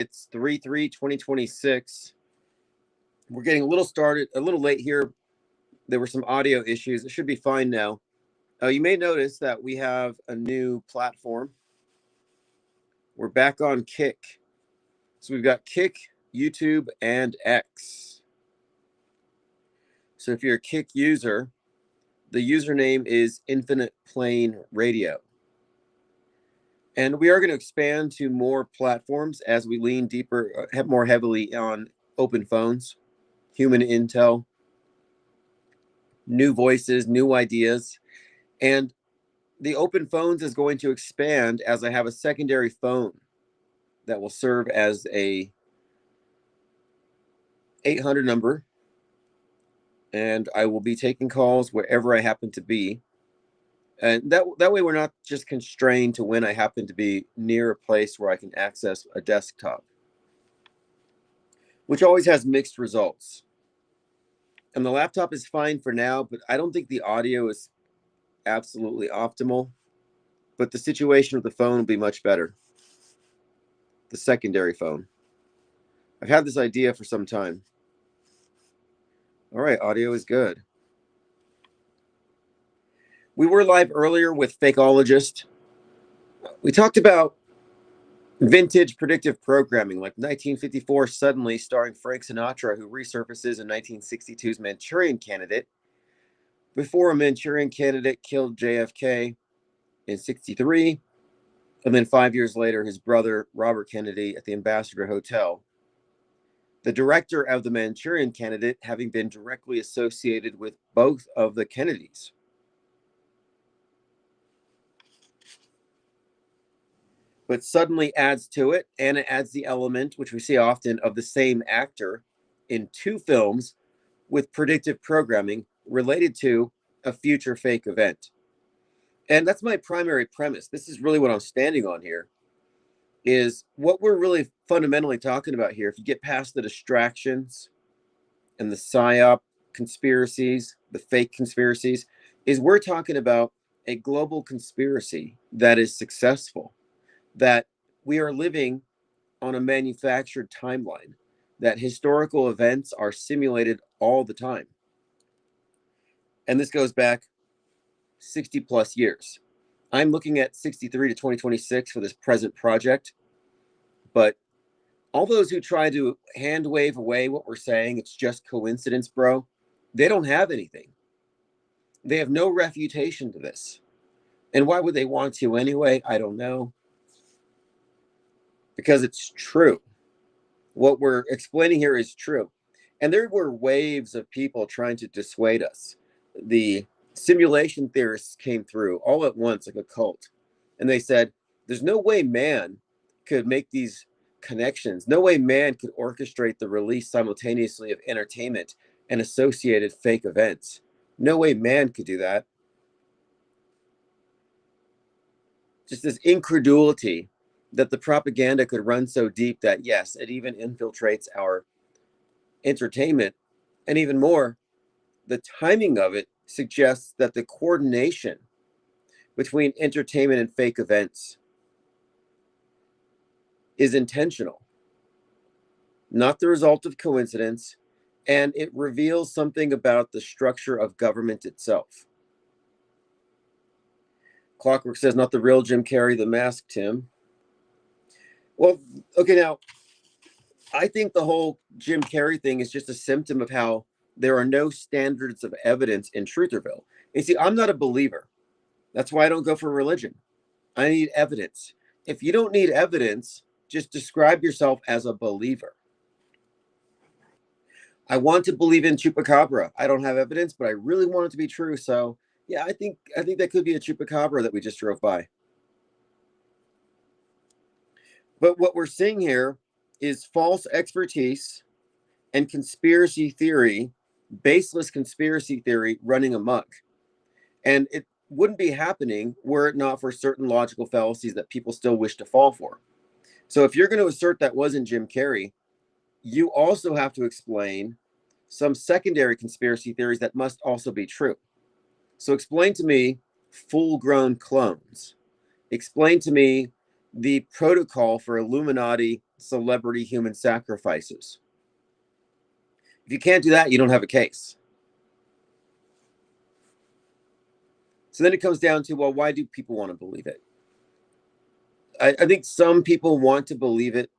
It's 3/3/2026. We're getting a little late here. There were some audio issues. It should be fine now. You may notice that we have a new platform. We're back on Kick. So we've got Kick, YouTube, and X. So if you're a Kick user, the username is Infinite Plane Radio. And we are going to expand to more platforms as we lean deeper, more heavily on open phones, human intel, new voices, new ideas. And the open phones is going to expand as I have a secondary phone that will serve as a 800 number. And I will be taking calls wherever I happen to be. And that way we're not just constrained to when I happen to be near a place where I can access a desktop, which always has mixed results. And the laptop is fine for now, but I don't think the audio is absolutely optimal. But the situation with the phone will be much better. The secondary phone. I've had this idea for some time. All right, audio is good. We were live earlier with Fakeologist. We talked about vintage predictive programming, like 1954 Suddenly, starring Frank Sinatra, who resurfaces in 1962's Manchurian Candidate, before a Manchurian Candidate killed JFK in 63, and then 5 years later, his brother, Robert Kennedy, at the Ambassador Hotel. The director of the Manchurian Candidate having been directly associated with both of the Kennedys. But Suddenly adds to it, and it adds the element, which we see often, of the same actor in two films with predictive programming related to a future fake event. And that's my primary premise. This is really what I'm standing on here, is what we're really fundamentally talking about here. If you get past the distractions and the psyop conspiracies, the fake conspiracies, is we're talking about a global conspiracy that is successful, that we are living on a manufactured timeline, that historical events are simulated all the time. And this goes back 60 plus years. I'm looking at 63 to 2026 for this present project, but all those who try to hand wave away what we're saying, it's just coincidence, bro, they don't have anything. They have no refutation to this. And why would they want to anyway? I don't know. Because it's true. What we're explaining here is true. And there were waves of people trying to dissuade us. The simulation theorists came through all at once, like a cult. And they said, there's no way man could make these connections. No way man could orchestrate the release simultaneously of entertainment and associated fake events. No way man could do that. Just this incredulity that the propaganda could run so deep that, yes, it even infiltrates our entertainment. And even more, the timing of it suggests that the coordination between entertainment and fake events is intentional, not the result of coincidence, and it reveals something about the structure of government itself. Clockwork says, not the real Jim Carrey, the mask, Tim. Well, okay, now, I think the whole Jim Carrey thing is just a symptom of how there are no standards of evidence in Trutherville. And see, I'm not a believer. That's why I don't go for religion. I need evidence. If you don't need evidence, just describe yourself as a believer. I want to believe in Chupacabra. I don't have evidence, but I really want it to be true. So, yeah, I think that could be a Chupacabra that we just drove by. But what we're seeing here is false expertise and conspiracy theory, baseless conspiracy theory running amok. And it wouldn't be happening were it not for certain logical fallacies that people still wish to fall for. So if you're going to assert that wasn't Jim Carrey, you also have to explain some secondary conspiracy theories that must also be true. So explain to me full-grown clones. Explain to me the protocol for Illuminati celebrity human sacrifices. If you can't do that, you don't have a case. So then it comes down to, well, why do people want to believe it? I think some people want to believe it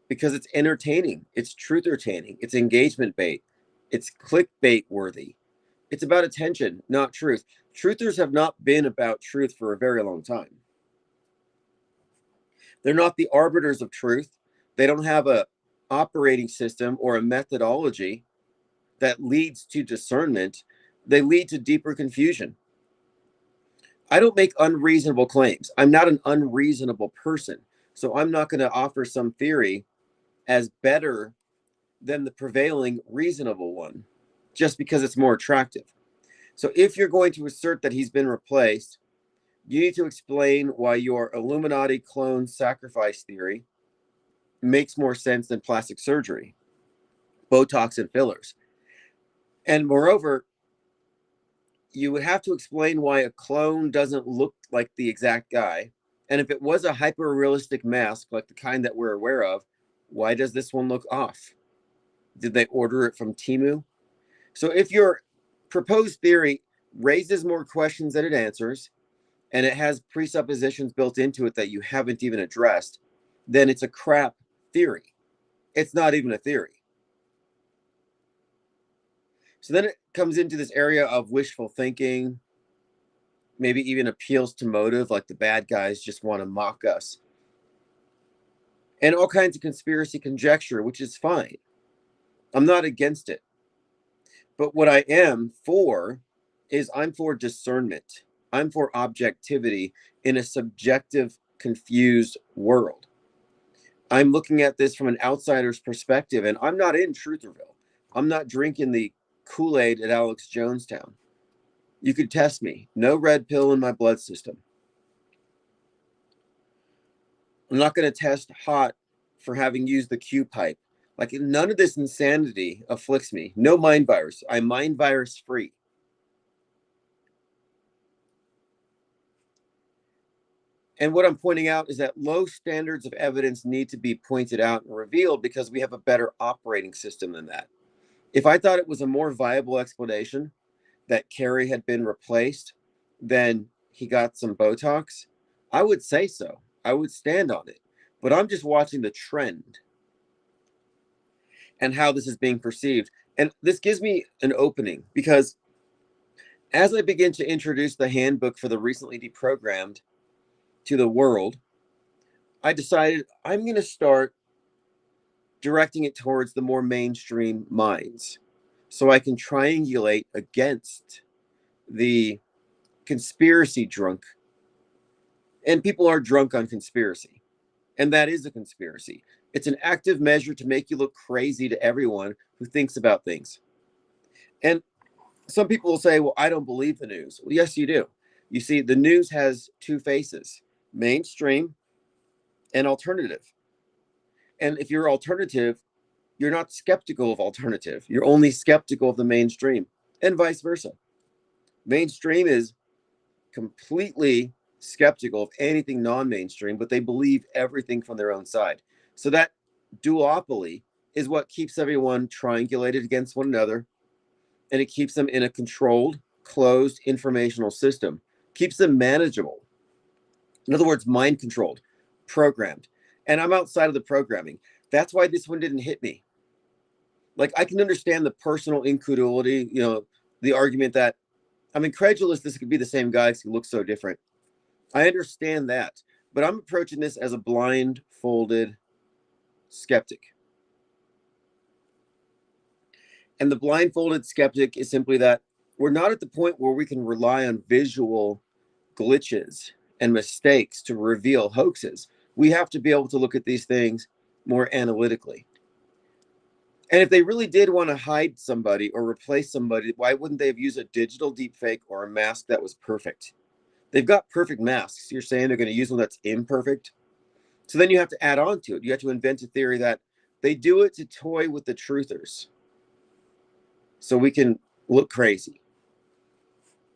because it's entertaining, it's truth entertaining, it's engagement bait, it's clickbait worthy. It's about attention, not truth. Truthers have not been about truth for a very long time. They're not the arbiters of truth. They don't have a operating system or a methodology that leads to discernment. They lead to deeper confusion. I don't make unreasonable claims. I'm not an unreasonable person. So I'm not going to offer some theory as better than the prevailing reasonable one just because it's more attractive. So if you're going to assert that he's been replaced, you need to explain why your Illuminati clone sacrifice theory makes more sense than plastic surgery, Botox, and fillers. And moreover, you would have to explain why a clone doesn't look like the exact guy. And if it was a hyper realistic mask, like the kind that we're aware of, why does this one look off? Did they order it from Temu? So if your proposed theory raises more questions than it answers, and it has presuppositions built into it that you haven't even addressed, then it's a crap theory. It's not even a theory. So then it comes into this area of wishful thinking, maybe even appeals to motive, like the bad guys just want to mock us, and all kinds of conspiracy conjecture, which is fine. I'm not against it. But what I am for is I'm for discernment. I'm for objectivity in a subjective, confused world. I'm looking at this from an outsider's perspective, and I'm not in Trutherville. I'm not drinking the Kool-Aid at Alex Jonestown. You could test me. No red pill in my blood system. I'm not going to test hot for having used the Q pipe. Like, none of this insanity afflicts me. No mind virus. I'm mind virus free. And what I'm pointing out is that low standards of evidence need to be pointed out and revealed because we have a better operating system than that. If I thought it was a more viable explanation that Kerry had been replaced, then he got some Botox, I would say so. I would stand on it. But I'm just watching the trend and how this is being perceived. And this gives me an opening because as I begin to introduce the handbook for the recently deprogrammed to the world, I decided I'm going to start directing it towards the more mainstream minds so I can triangulate against the conspiracy drunk. And people are drunk on conspiracy. And that is a conspiracy. It's an active measure to make you look crazy to everyone who thinks about things. And some people will say, well, I don't believe the news. Well, yes, you do. You see, the news has two faces: mainstream and alternative. And if you're alternative, you're not skeptical of alternative. You're only skeptical of the mainstream, and vice versa. Mainstream is completely skeptical of anything non-mainstream, but they believe everything from their own side. So that duopoly is what keeps everyone triangulated against one another, and it keeps them in a controlled, closed informational system, keeps them manageable. In other words, mind controlled, programmed. And I'm outside of the programming. That's why this one didn't hit me. Like, I can understand the personal incredulity, the argument that I'm incredulous this could be the same guy because he looks so different. I understand that, but I'm approaching this as a blindfolded skeptic. And the blindfolded skeptic is simply that we're not at the point where we can rely on visual glitches and mistakes to reveal hoaxes. We have to be able to look at these things more analytically. And if they really did want to hide somebody or replace somebody, why wouldn't they have used a digital deepfake or a mask that was perfect? They've got perfect masks. You're saying they're going to use one that's imperfect? So then you have to add on to it. You have to invent a theory that they do it to toy with the truthers so we can look crazy.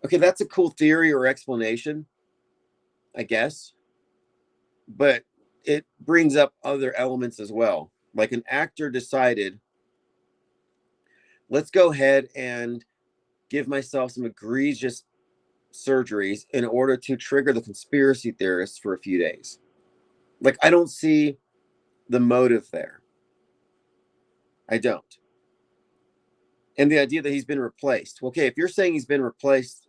Okay, that's a cool theory or explanation, I guess. But it brings up other elements as well. Like an actor decided, let's go ahead and give myself some egregious surgeries in order to trigger the conspiracy theorists for a few days. Like, I don't see the motive there. I don't. And the idea that he's been replaced. Okay, if you're saying he's been replaced,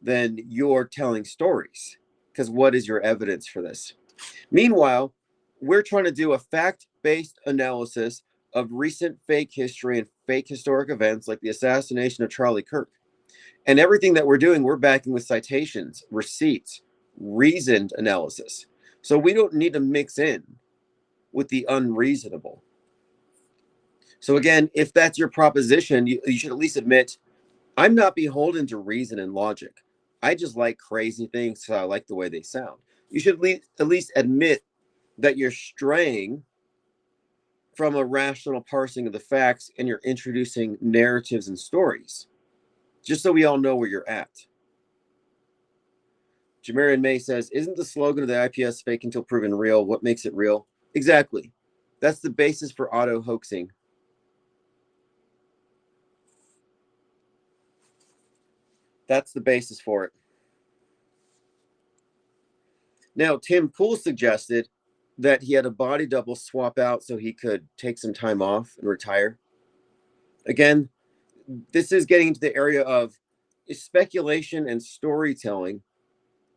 then you're telling stories. Because what is your evidence for this? Meanwhile, we're trying to do a fact-based analysis of recent fake history and fake historic events like the assassination of Charlie Kirk. And everything that we're doing, we're backing with citations, receipts, reasoned analysis. So we don't need to mix in with the unreasonable. So again, if that's your proposition, you should at least admit, I'm not beholden to reason and logic. I just like crazy things, so I like the way they sound. You should at least admit that you're straying from a rational parsing of the facts and you're introducing narratives and stories, just so we all know where you're at. Jamarian May says, isn't the slogan of the IPS fake until proven real? What makes it real? Exactly. That's the basis for auto hoaxing. That's the basis for it. Now, Tim Pool suggested that he had a body double swap out so he could take some time off and retire. Again, this is getting into the area of speculation and storytelling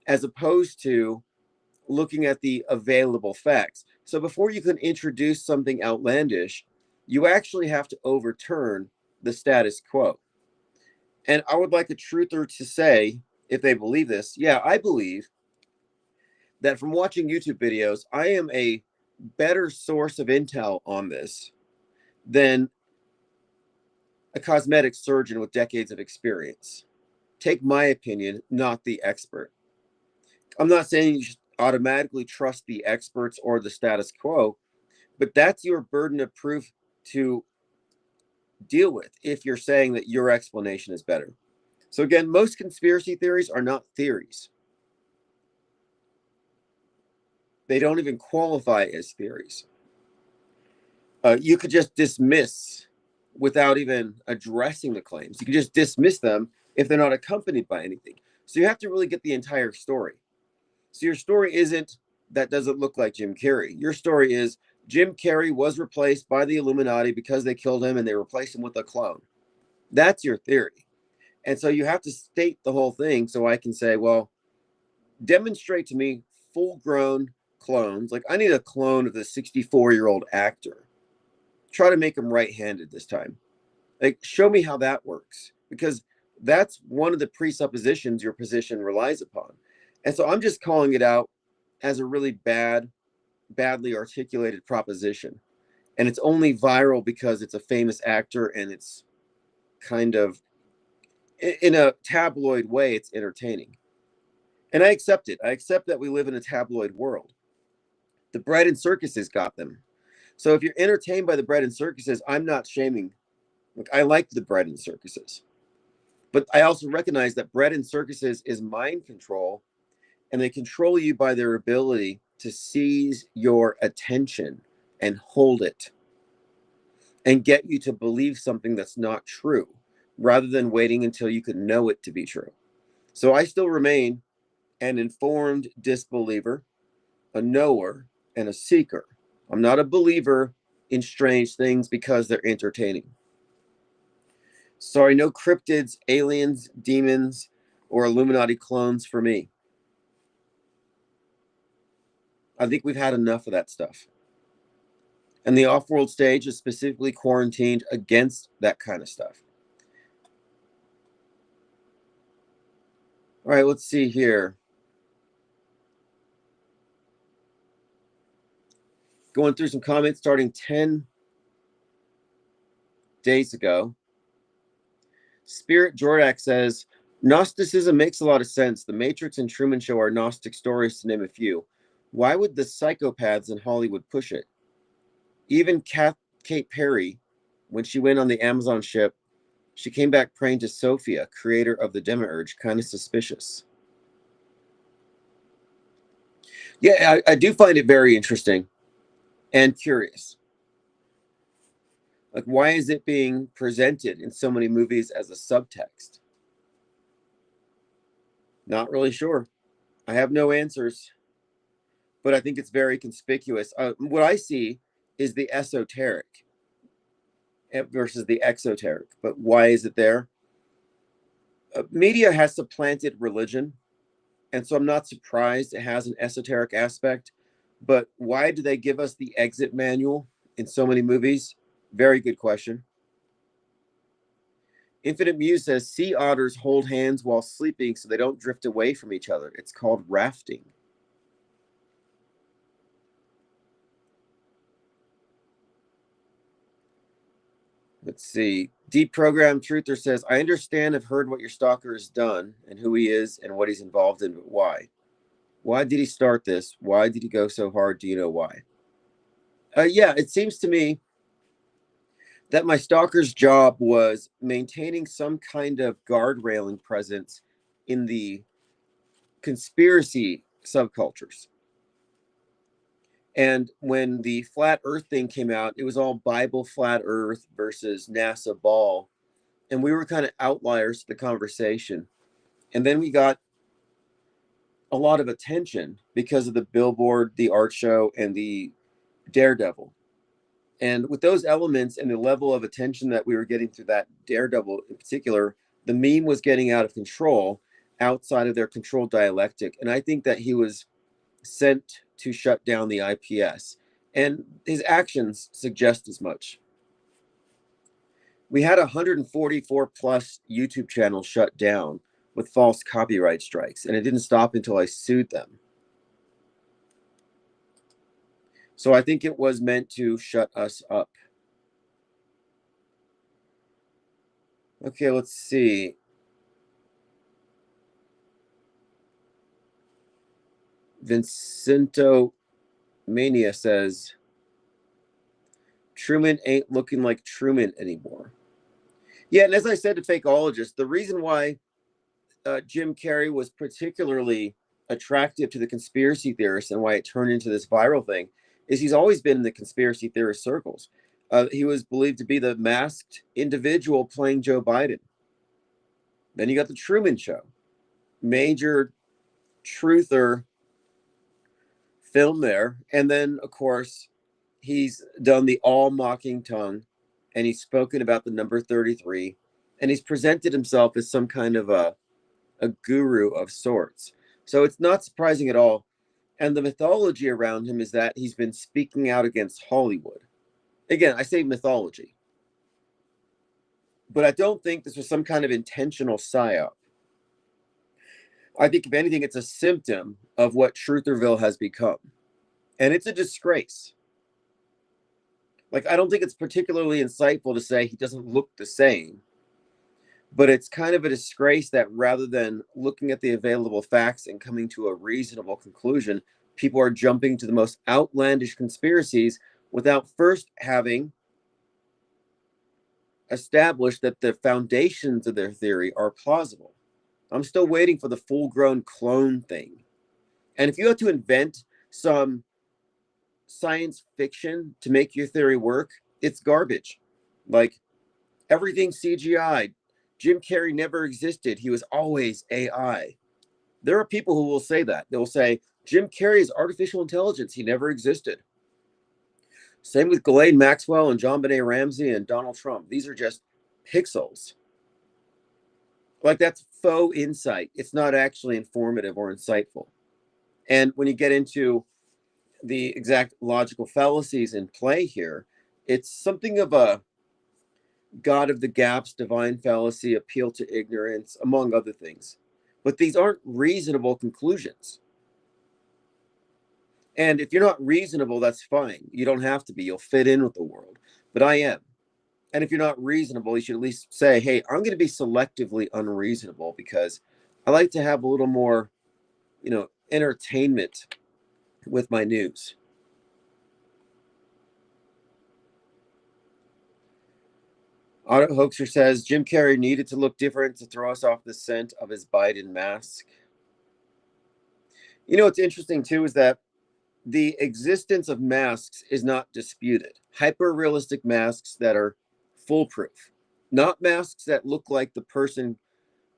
as opposed to looking at the available facts. So before you can introduce something outlandish, you actually have to overturn the status quo. And I would like a truther to say, if they believe this, yeah, I believe that from watching YouTube videos, I am a better source of intel on this than a cosmetic surgeon with decades of experience. Take my opinion, not the expert. I'm not saying you should automatically trust the experts or the status quo, but that's your burden of proof to deal with if you're saying that your explanation is better. So again, most conspiracy theories are not theories. They don't even qualify as theories. You could just dismiss without even addressing the claims. You can just dismiss them if they're not accompanied by anything. So you have to really get the entire story. So your story isn't that doesn't look like Jim Carrey. Your story is Jim Carrey was replaced by the Illuminati because they killed him and they replaced him with a clone. That's your theory. And so you have to state the whole thing so I can say, well, demonstrate to me full-grown clones. Like, I need a clone of the 64-year-old actor. Try to make him right-handed this time. Like, show me how that works, because that's one of the presuppositions your position relies upon. And so I'm just calling it out as a really badly articulated proposition. And it's only viral because it's a famous actor and it's kind of, in a tabloid way, it's entertaining. And I accept it. I accept that we live in a tabloid world. The bread and circuses got them. So if you're entertained by the bread and circuses, I'm not shaming. Like, I like the bread and circuses. But I also recognize that bread and circuses is mind control, and they control you by their ability to seize your attention and hold it and get you to believe something that's not true, rather than waiting until you could know it to be true. So I still remain an informed disbeliever, a knower, and a seeker. I'm not a believer in strange things because they're entertaining. Sorry, no cryptids, aliens, demons, or Illuminati clones for me. I think we've had enough of that stuff. And the off-world stage is specifically quarantined against that kind of stuff. All right, let's see here. Going through some comments starting 10 days ago. Spirit Jordak says, Gnosticism makes a lot of sense. The Matrix and Truman Show are Gnostic stories, to name a few. Why would the psychopaths in Hollywood push it? Even Kate Perry, when she went on the Amazon ship, she came back praying to Sophia, creator of the Demiurge. Kind of suspicious. Yeah, I do find it very interesting and curious. Like, why is it being presented in so many movies as a subtext? Not really sure. I have no answers, but I think it's very conspicuous. What I see is the esoteric versus the exoteric. But why is it there? Media has supplanted religion, and so I'm not surprised it has an esoteric aspect. But why do they give us the exit manual in so many movies? Very good question. Infinite Muse says sea otters hold hands while sleeping so they don't drift away from each other. It's called rafting. Let's see. Deep Program Truther says, I understand, I've heard what your stalker has done and who he is and what he's involved in, but why? Why did he start this? Why did he go so hard? Do you know why? Yeah, it seems to me that my stalker's job was maintaining some kind of guardrailing presence in the conspiracy subcultures. And when the flat earth thing came out, it was all Bible flat earth versus NASA ball. And we were kind of outliers to the conversation. And then we got a lot of attention because of the billboard, the art show, and the Daredevil. And with those elements and the level of attention that we were getting through that Daredevil in particular, the meme was getting out of control outside of their controlled dialectic. And I think that he was sent to shut down the IPS. And his actions suggest as much. We had 144 plus YouTube channels shut down with false copyright strikes, and it didn't stop until I sued them. So I think it was meant to shut us up. Okay, let's see. Vincento Mania says, Truman ain't looking like Truman anymore. Yeah, and as I said to Fakeologists, the reason why Jim Carrey was particularly attractive to the conspiracy theorists and why it turned into this viral thing is he's always been in the conspiracy theorist circles. He was believed to be the masked individual playing Joe Biden. Then you got the Truman Show, major truther film there. And then, of course, he's done the all mocking tongue and he's spoken about the number 33 and he's presented himself as some kind of a guru of sorts. So it's not surprising at all. And the mythology around him is that he's been speaking out against Hollywood. Again, I say mythology. But I don't think this was some kind of intentional psyop. I think, if anything, it's a symptom of what Trutherville has become. And it's a disgrace. Like, I don't think it's particularly insightful to say he doesn't look the same. But it's kind of a disgrace that rather than looking at the available facts and coming to a reasonable conclusion, people are jumping to the most outlandish conspiracies without first having established that the foundations of their theory are plausible. I'm still waiting for the full-grown clone thing. And if you have to invent some science fiction to make your theory work, it's garbage. Like, everything's CGI. Jim Carrey never existed. He was always AI. There are people who will say that. They will say, Jim Carrey is artificial intelligence. He never existed. Same with Ghislaine Maxwell and John Benet Ramsey and Donald Trump. These are just pixels. Like, that's faux insight. It's not actually informative or insightful. And when you get into the exact logical fallacies in play here, it's something of a God of the gaps, divine fallacy, appeal to ignorance, among other things. But these aren't reasonable conclusions. And if you're not reasonable, that's fine. You don't have to be. You'll fit in with the world. But I am. And if you're not reasonable, you should at least say, hey, I'm going to be selectively unreasonable because I like to have a little more, entertainment with my news. Auto Hoaxer says Jim Carrey needed to look different to throw us off the scent of his Biden mask. You know what's interesting too is that the existence of masks is not disputed. Hyper-realistic masks that are foolproof, not masks that look like the person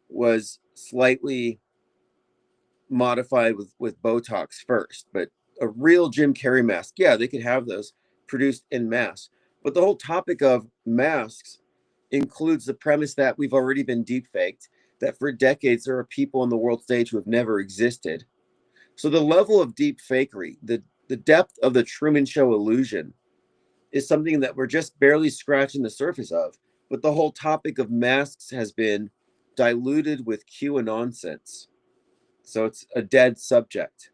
was slightly modified with Botox first, but a real Jim Carrey mask. Yeah, they could have those produced in mass. But the whole topic of masks includes the premise that we've already been deepfaked, that for decades there are people on the world stage who have never existed. So the level of deep fakery, the depth of the Truman Show illusion is something that we're just barely scratching the surface of. But the whole topic of masks has been diluted with QAnon nonsense. So it's a dead subject.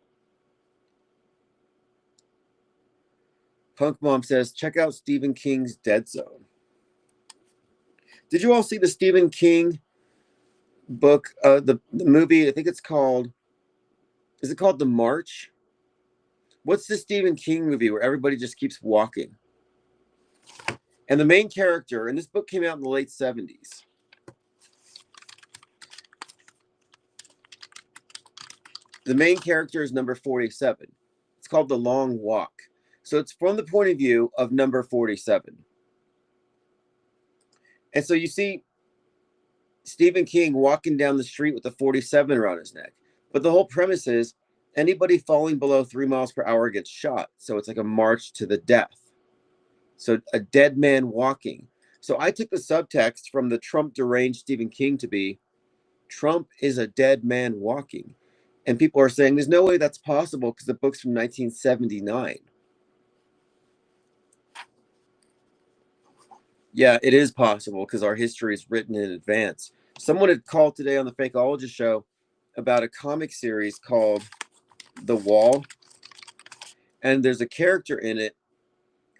Punk Mom says, check out Stephen King's Dead Zone. Did you all see the Stephen King book, the movie? I think it's called, is it called The March? What's the Stephen King movie where everybody just keeps walking? And the main character, and this book came out in the late 70s. The main character is number 47. It's called The Long Walk. So it's from the point of view of number 47. And so you see Stephen King walking down the street with a 47 around his neck. But the whole premise is anybody falling below 3 miles per hour gets shot. So it's like a march to the death. So a dead man walking. So I took the subtext from the Trump deranged Stephen King to be Trump is a dead man walking. And people are saying there's no way that's possible because the book's from 1979. Yeah, it is possible because our history is written in advance. Someone had called today on the Fakeologist show about a comic series called The Wall. And there's a character in it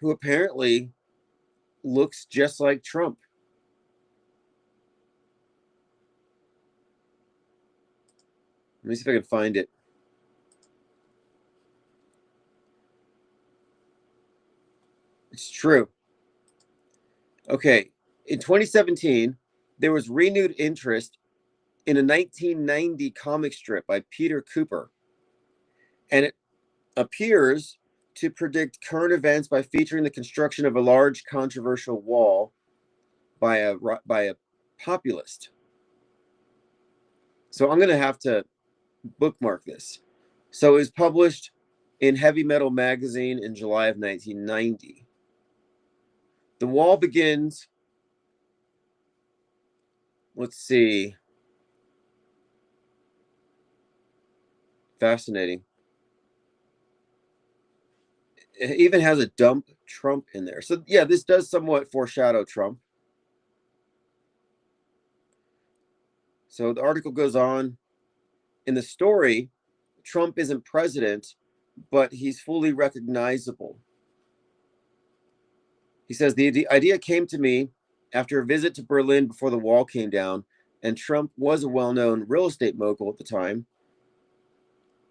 who apparently looks just like Trump. Let me see if I can find it. It's true. Okay. In 2017, there was renewed interest in a 1990 comic strip by Peter Cooper. And it appears to predict current events by featuring the construction of a large controversial wall by a populist. So I'm going to have to bookmark this. So it was published in Heavy Metal magazine in July of 1990. The wall begins, let's see. Fascinating. It even has a dump Trump in there. So yeah, this does somewhat foreshadow Trump. So the article goes on. In the story, Trump isn't president, but he's fully recognizable. He says, the idea came to me after a visit to Berlin before the wall came down, and Trump was a well-known real estate mogul at the time,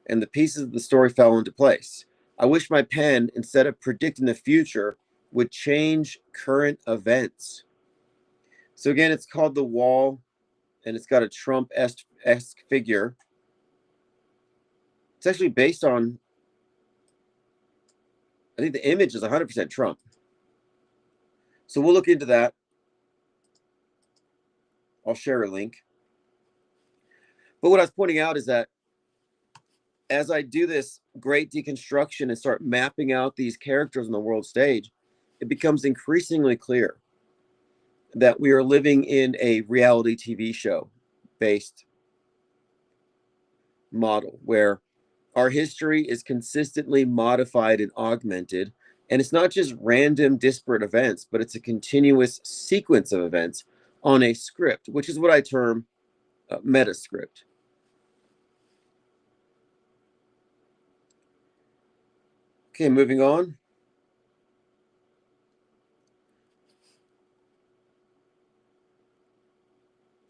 and the pieces of the story fell into place. I wish my pen, instead of predicting the future, would change current events. So again, it's called The Wall, and it's got a Trump-esque figure. It's actually based on, I think the image is 100% Trump. So we'll look into that. I'll share a link. But what I was pointing out is that as I do this great deconstruction and start mapping out these characters on the world stage, it becomes increasingly clear that we are living in a reality TV show based model where our history is consistently modified and augmented. And it's not just random disparate events, but it's a continuous sequence of events on a script, which is what I term meta script. Okay, moving on.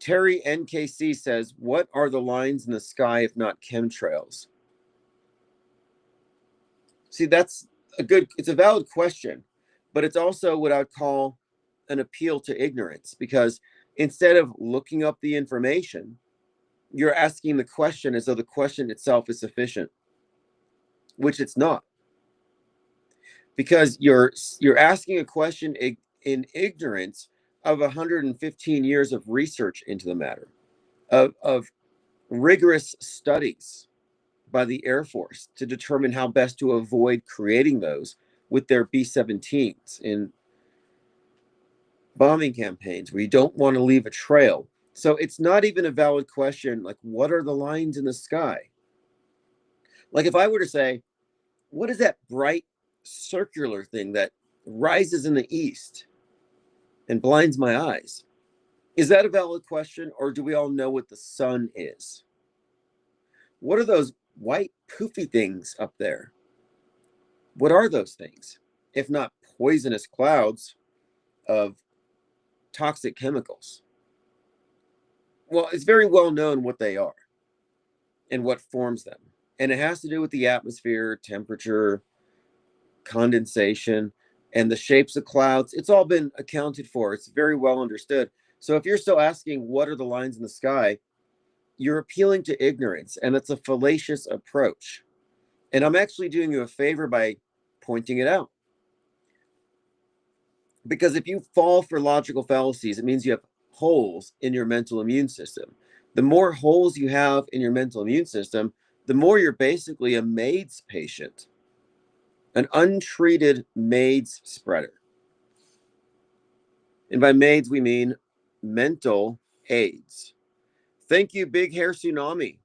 Terry NKC says, what are the lines in the sky if not chemtrails? See, that's it's a valid question, but it's also what I would call an appeal to ignorance, because instead of looking up the information, you're asking the question as though the question itself is sufficient, which it's not. because you're asking a question in ignorance of 115 years of research into the matter, of rigorous studies by the Air Force to determine how best to avoid creating those with their B-17s in bombing campaigns where you don't want to leave a trail. So it's not even a valid question like, what are the lines in the sky? Like if I were to say, what is that bright circular thing that rises in the east and blinds my eyes? Is that a valid question, or do we all know what the sun is? What are those white poofy things up there? What are those things, if not poisonous clouds of toxic chemicals? Well, it's very well known what they are and what forms them. And it has to do with the atmosphere, temperature, condensation, and the shapes of clouds. It's all been accounted for. It's very well understood. So if you're still asking what are the lines in the sky, you're appealing to ignorance, and it's a fallacious approach. And I'm actually doing you a favor by pointing it out. Because if you fall for logical fallacies, it means you have holes in your mental immune system. The more holes you have in your mental immune system, the more you're basically a MAIDS patient, an untreated MAIDS spreader. And by MAIDS, we mean mental AIDS. Thank you, Big Hair Tsunami,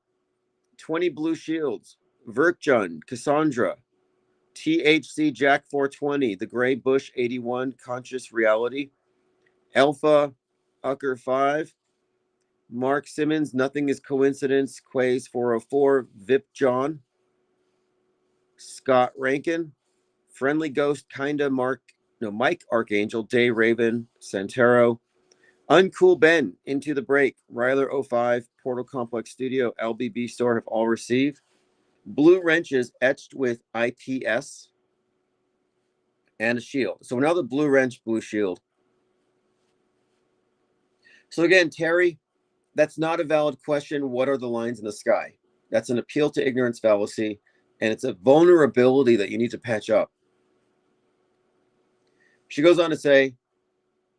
20 Blue Shields, Verkjun, Cassandra, THC Jack 420, The Gray Bush 81, Conscious Reality, Alpha Ucker 5, Mark Simmons, Nothing is Coincidence, Quays 404, Vip John, Scott Rankin, Friendly Ghost, Kinda Mike Archangel, Day Raven, Santero, Uncool Ben, Into the Break, Ryler 05, Portal Complex Studio, LBB Store have all received. Blue wrenches etched with IPS and a shield. So now the blue wrench, blue shield. So again, Terry, that's not a valid question. What are the lines in the sky? That's an appeal to ignorance fallacy, and it's a vulnerability that you need to patch up. She goes on to say,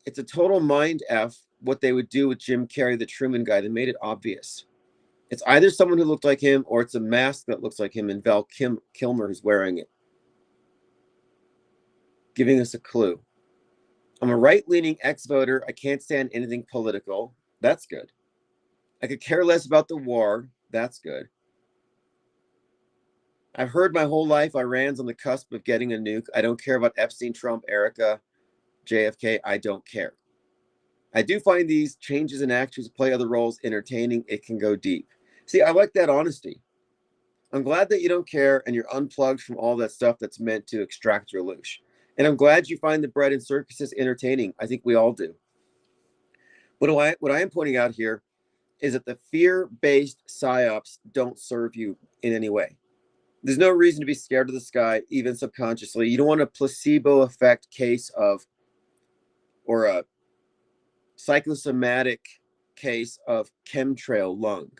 it's a total mind F what they would do with Jim Carrey, the Truman guy. They made it obvious. It's either someone who looked like him or it's a mask that looks like him and Val Kilmer who's wearing it, giving us a clue. I'm a right-leaning ex-voter. I can't stand anything political. That's good. I could care less about the war. That's good. I've heard my whole life Iran's on the cusp of getting a nuke. I don't care about Epstein, Trump, Erica, JFK. I don't care. I do find these changes in actors who play other roles entertaining. It can go deep. See, I like that honesty. I'm glad that you don't care and you're unplugged from all that stuff that's meant to extract your loosh. And I'm glad you find the bread and circuses entertaining. I think we all do. What I am pointing out here is that the fear-based psyops don't serve you in any way. There's no reason to be scared of the sky, even subconsciously. You don't want a placebo effect case of, or a psychosomatic case of chemtrail lung.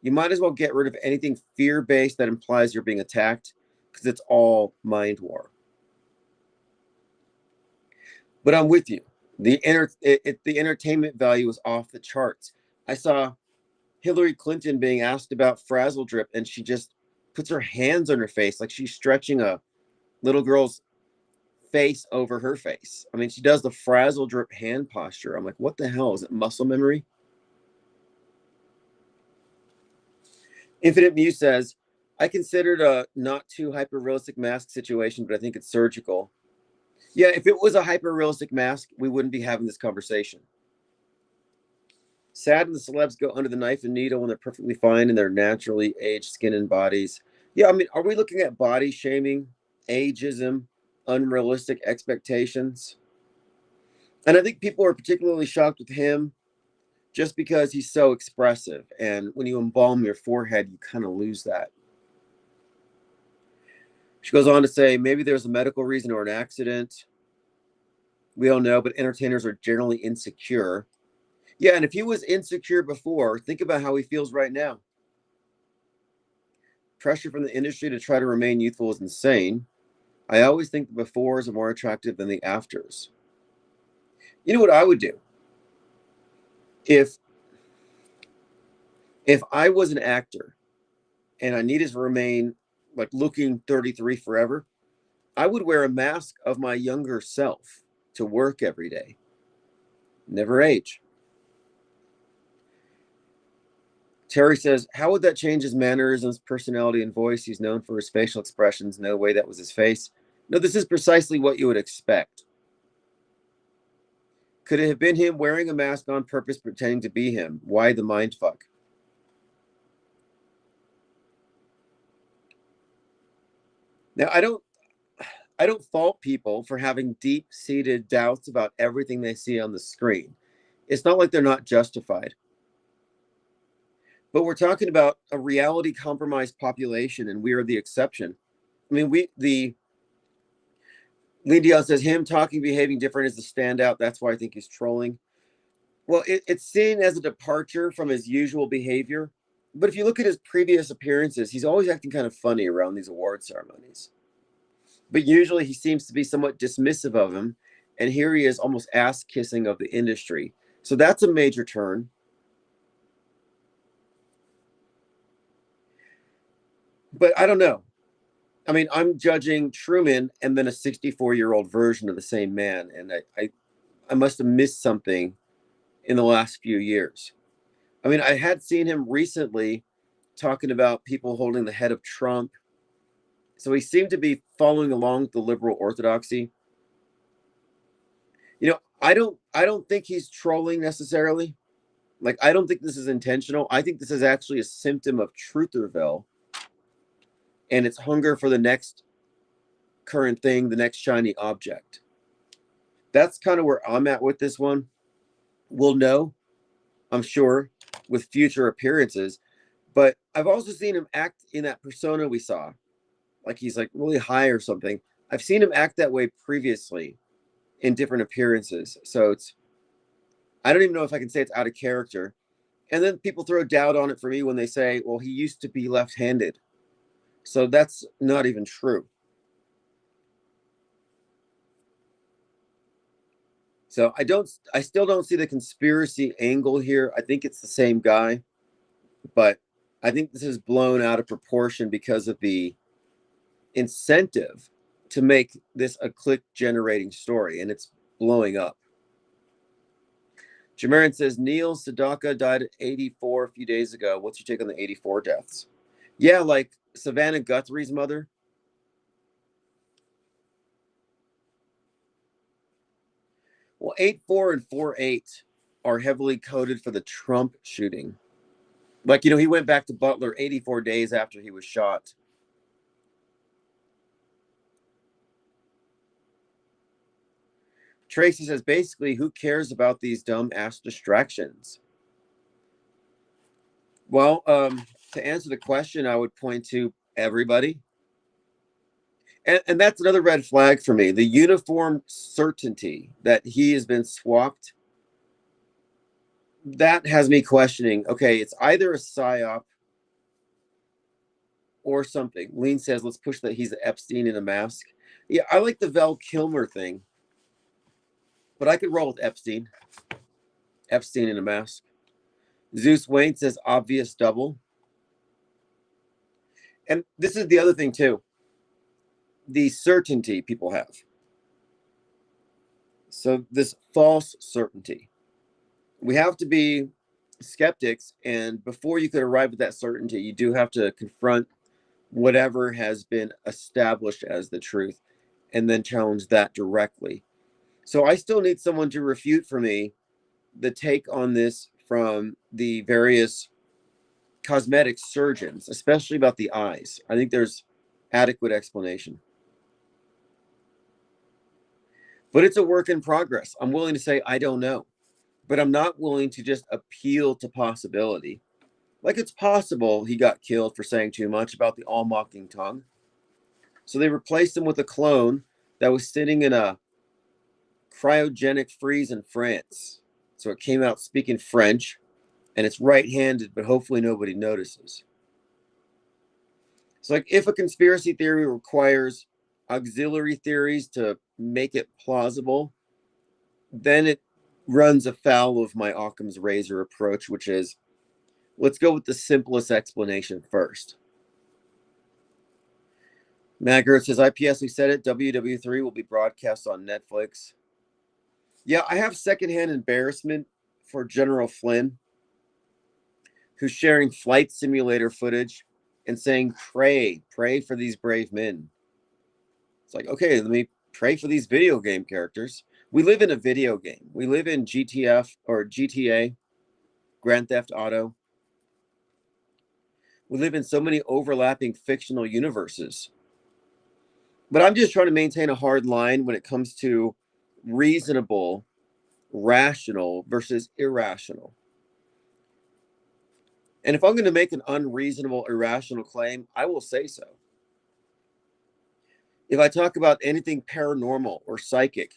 You might as well get rid of anything fear-based that implies you're being attacked, because it's all mind war. But I'm with you. The entertainment value is off the charts. I saw Hillary Clinton being asked about frazzle drip, and she just puts her hands on her face like she's stretching a little girl's face over her face. I mean, she does the frazzle drip hand posture. I'm like, what the hell? Is it muscle memory? Infinite Muse says, I considered a not too hyper realistic mask situation, but I think it's surgical. Yeah, if it was a hyper realistic mask, we wouldn't be having this conversation. Sad when the celebs go under the knife and needle when they're perfectly fine in their naturally aged skin and bodies. Yeah, I mean, are we looking at body shaming, ageism, unrealistic expectations? And I think people are particularly shocked with him just because he's so expressive. And when you embalm your forehead, you kind of lose that. She goes on to say, maybe there's a medical reason or an accident. We don't know, but entertainers are generally insecure. Yeah, and if he was insecure before, think about how he feels right now. Pressure from the industry to try to remain youthful is insane. I always think the befores are more attractive than the afters. You know what I would do? If I was an actor and I needed to remain like looking 33 forever, I would wear a mask of my younger self to work every day. Never age. Terry says, how would that change his mannerisms, personality, and voice? He's known for his facial expressions. No way that was his face. No, this is precisely what you would expect. Could it have been him wearing a mask on purpose, pretending to be him? Why the mind fuck? Now, I don't fault people for having deep-seated doubts about everything they see on the screen. It's not like they're not justified. But we're talking about a reality compromised population, and we are the exception. I mean, Lee DL says him talking, behaving different is the standout. That's why I think he's trolling. Well, it's seen as a departure from his usual behavior. But if you look at his previous appearances, he's always acting kind of funny around these award ceremonies. But usually he seems to be somewhat dismissive of him. And here he is almost ass kissing of the industry. So that's a major turn. But I don't know. I mean, I'm judging Truman and then a 64-year-old version of the same man. And I must have missed something in the last few years. I mean, I had seen him recently talking about people holding the head of Trump. So he seemed to be following along with the liberal orthodoxy. You know, I don't think he's trolling necessarily. Like, I don't think this is intentional. I think this is actually a symptom of Trutherville and its hunger for the next current thing, the next shiny object. That's kind of where I'm at with this one. We'll know, I'm sure, with future appearances. But I've also seen him act in that persona we saw, like he's like really high or something. I've seen him act that way previously in different appearances. So I don't even know if I can say it's out of character. And then people throw doubt on it for me when they say, well, he used to be left-handed. So that's not even true. So I still don't see the conspiracy angle here. I think it's the same guy, but I think this is blown out of proportion because of the incentive to make this a click generating story, and it's blowing up. Jamarin says Neil Sedaka died at 84 a few days ago. What's your take on the 84 deaths? Yeah, like Savannah Guthrie's mother. Well, 8-4 and 4-8 are heavily coded for the Trump shooting. Like, you know, he went back to Butler 84 days after he was shot. Tracy says, basically, who cares about these dumb ass distractions? Well, to answer the question, I would point to everybody. And that's another red flag for me. The uniform certainty that he has been swapped, that has me questioning, okay, it's either a psyop or something. Lean says, let's push that he's Epstein in a mask. Yeah, I like the Val Kilmer thing, but I could roll with Epstein. Epstein in a mask. Zeus Wayne says, obvious double. And this is the other thing, too. The certainty people have. So this false certainty. We have to be skeptics, and before you could arrive at that certainty, you do have to confront whatever has been established as the truth and then challenge that directly. So I still need someone to refute for me the take on this from the various cosmetic surgeons, especially about the eyes. I think there's adequate explanation. But it's a work in progress. I'm willing to say I don't know, but I'm not willing to just appeal to possibility. Like, it's possible he got killed for saying too much about the all mocking tongue. So they replaced him with a clone that was sitting in a cryogenic freeze in France. So it came out speaking French, and it's right-handed, but hopefully nobody notices. It's like, if a conspiracy theory requires auxiliary theories to make it plausible, then it runs afoul of my Occam's razor approach, which is let's go with the simplest explanation first. Matt Gertz says, IPS, we said it, WW3 will be broadcast on Netflix. Yeah, I have secondhand embarrassment for General Flynn, who's sharing flight simulator footage and saying, pray for these brave men. It's like, okay, let me pray for these video game characters. We live in a video game. We live in GTF or GTA, Grand Theft Auto. We live in so many overlapping fictional universes. But I'm just trying to maintain a hard line when it comes to reasonable, rational versus irrational. And if I'm going to make an unreasonable, irrational claim, I will say so. If I talk about anything paranormal or psychic,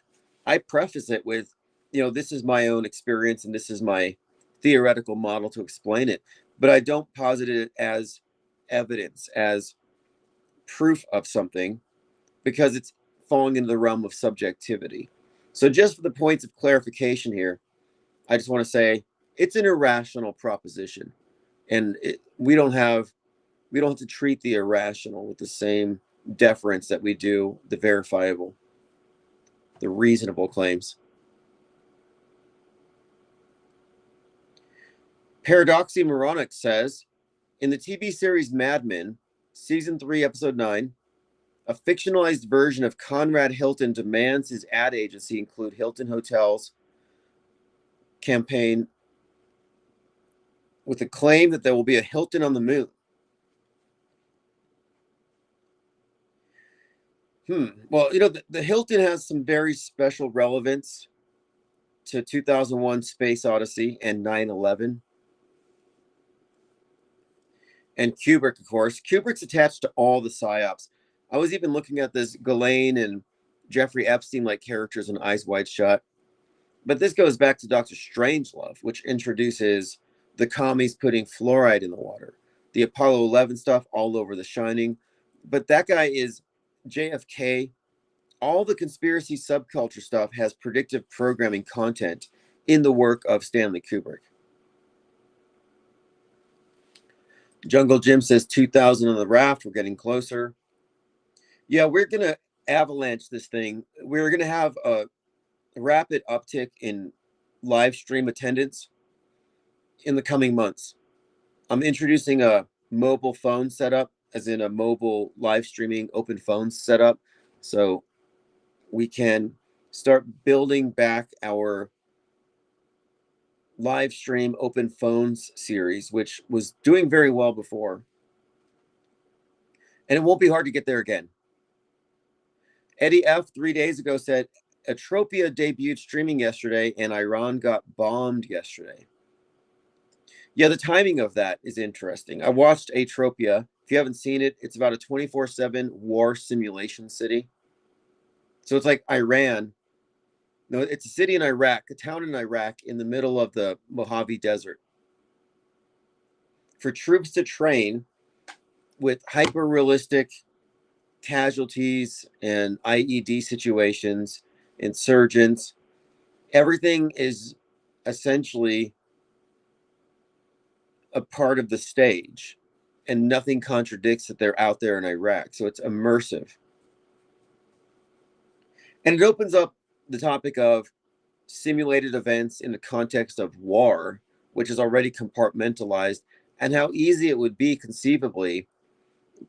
I preface it with, this is my own experience and this is my theoretical model to explain it. But I don't posit it as evidence, as proof of something, because it's falling into the realm of subjectivity. So just for the points of clarification here, I just want to say it's an irrational proposition. And we don't have to treat the irrational with the same deference that we do the verifiable, the reasonable claims. Paradoxymoronic says, in the TV series Mad Men, season 3, episode 9, a fictionalized version of Conrad Hilton demands his ad agency include Hilton Hotels campaign with a claim that there will be a Hilton on the moon. Well, the Hilton has some very special relevance to 2001 Space Odyssey and 9/11. And Kubrick, of course. Kubrick's attached to all the psyops. I was even looking at this Ghislaine and Jeffrey Epstein-like characters in Eyes Wide Shut. But this goes back to Dr. Strangelove, which introduces the commies putting fluoride in the water. The Apollo 11 stuff all over The Shining. But that guy is JFK. All the conspiracy subculture stuff has predictive programming content in the work of Stanley Kubrick. Jungle Jim says 2000 on the raft. We're getting closer. Yeah, we're going to avalanche this thing. We're going to have a rapid uptick in live stream attendance in the coming months. I'm introducing a mobile phone setup, as in a mobile live streaming open phone setup. So we can start building back our live stream open phones series, which was doing very well before. And it won't be hard to get there again. Eddie F. 3 days ago said, Atropia debuted streaming yesterday and Iran got bombed yesterday. Yeah, the timing of that is interesting. I watched Atropia. If you haven't seen it, it's about a 24/7 war simulation city. So it's like Iran. No, it's a city in Iraq, a town in Iraq in the middle of the Mojave Desert. For troops to train with hyper-realistic casualties and IED situations, insurgents, everything is essentially a part of the stage and nothing contradicts that they're out there in Iraq. So it's immersive. And it opens up the topic of simulated events in the context of war, which is already compartmentalized, and how easy it would be conceivably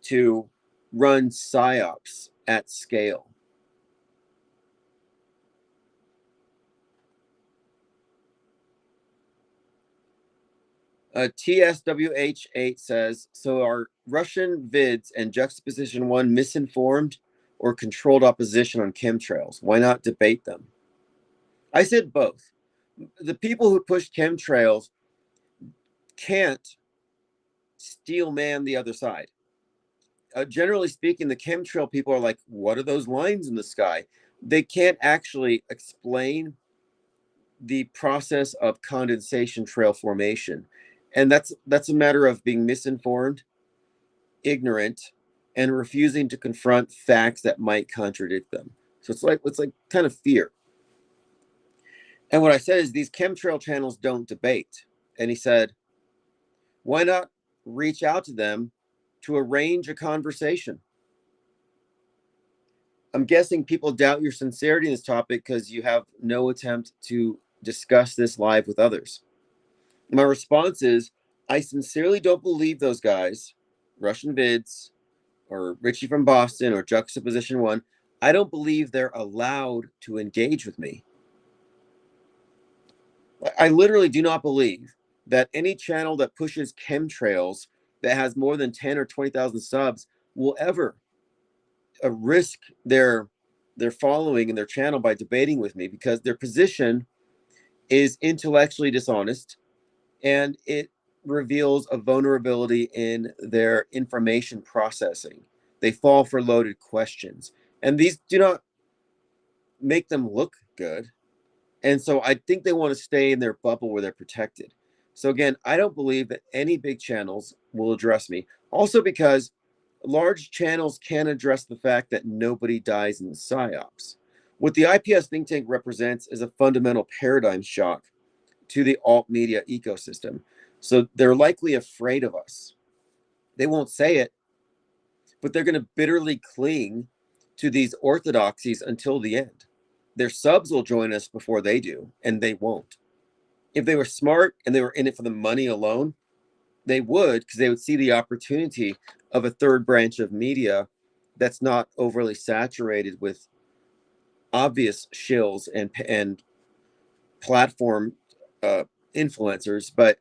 to run psyops at scale. TSWH8 says, so are Russian vids and juxtaposition one misinformed or controlled opposition on chemtrails? Why not debate them? I said both. The people who push chemtrails can't steel man the other side. Generally speaking, the chemtrail people are like, what are those lines in the sky? They can't actually explain the process of condensation trail formation. And that's a matter of being misinformed, ignorant, and refusing to confront facts that might contradict them. So it's like kind of fear. And what I said is these chemtrail channels don't debate. And he said, why not reach out to them to arrange a conversation? I'm guessing people doubt your sincerity in this topic because you have no attempt to discuss this live with others. My response is, I sincerely don't believe those guys, Russian Vids, or Richie from Boston, or Juxtaposition One. I don't believe they're allowed to engage with me. I literally do not believe that any channel that pushes chemtrails that has more than 10 or 20,000 subs will ever risk their following and their channel by debating with me, because their position is intellectually dishonest and it reveals a vulnerability in their information processing. They fall for loaded questions, and these do not make them look good. And so I think they want to stay in their bubble where they're protected. So again, I don't believe that any big channels will address me. Also because large channels can address the fact that nobody dies in the psyops. What the IPS think tank represents is a fundamental paradigm shock to the alt media ecosystem. So they're likely afraid of us. They won't say it, but they're going to bitterly cling to these orthodoxies until the end. Their subs will join us before they do, and they won't. If they were smart and they were in it for the money alone, they would, because they would see the opportunity of a third branch of media that's not overly saturated with obvious shills and platform influencers. But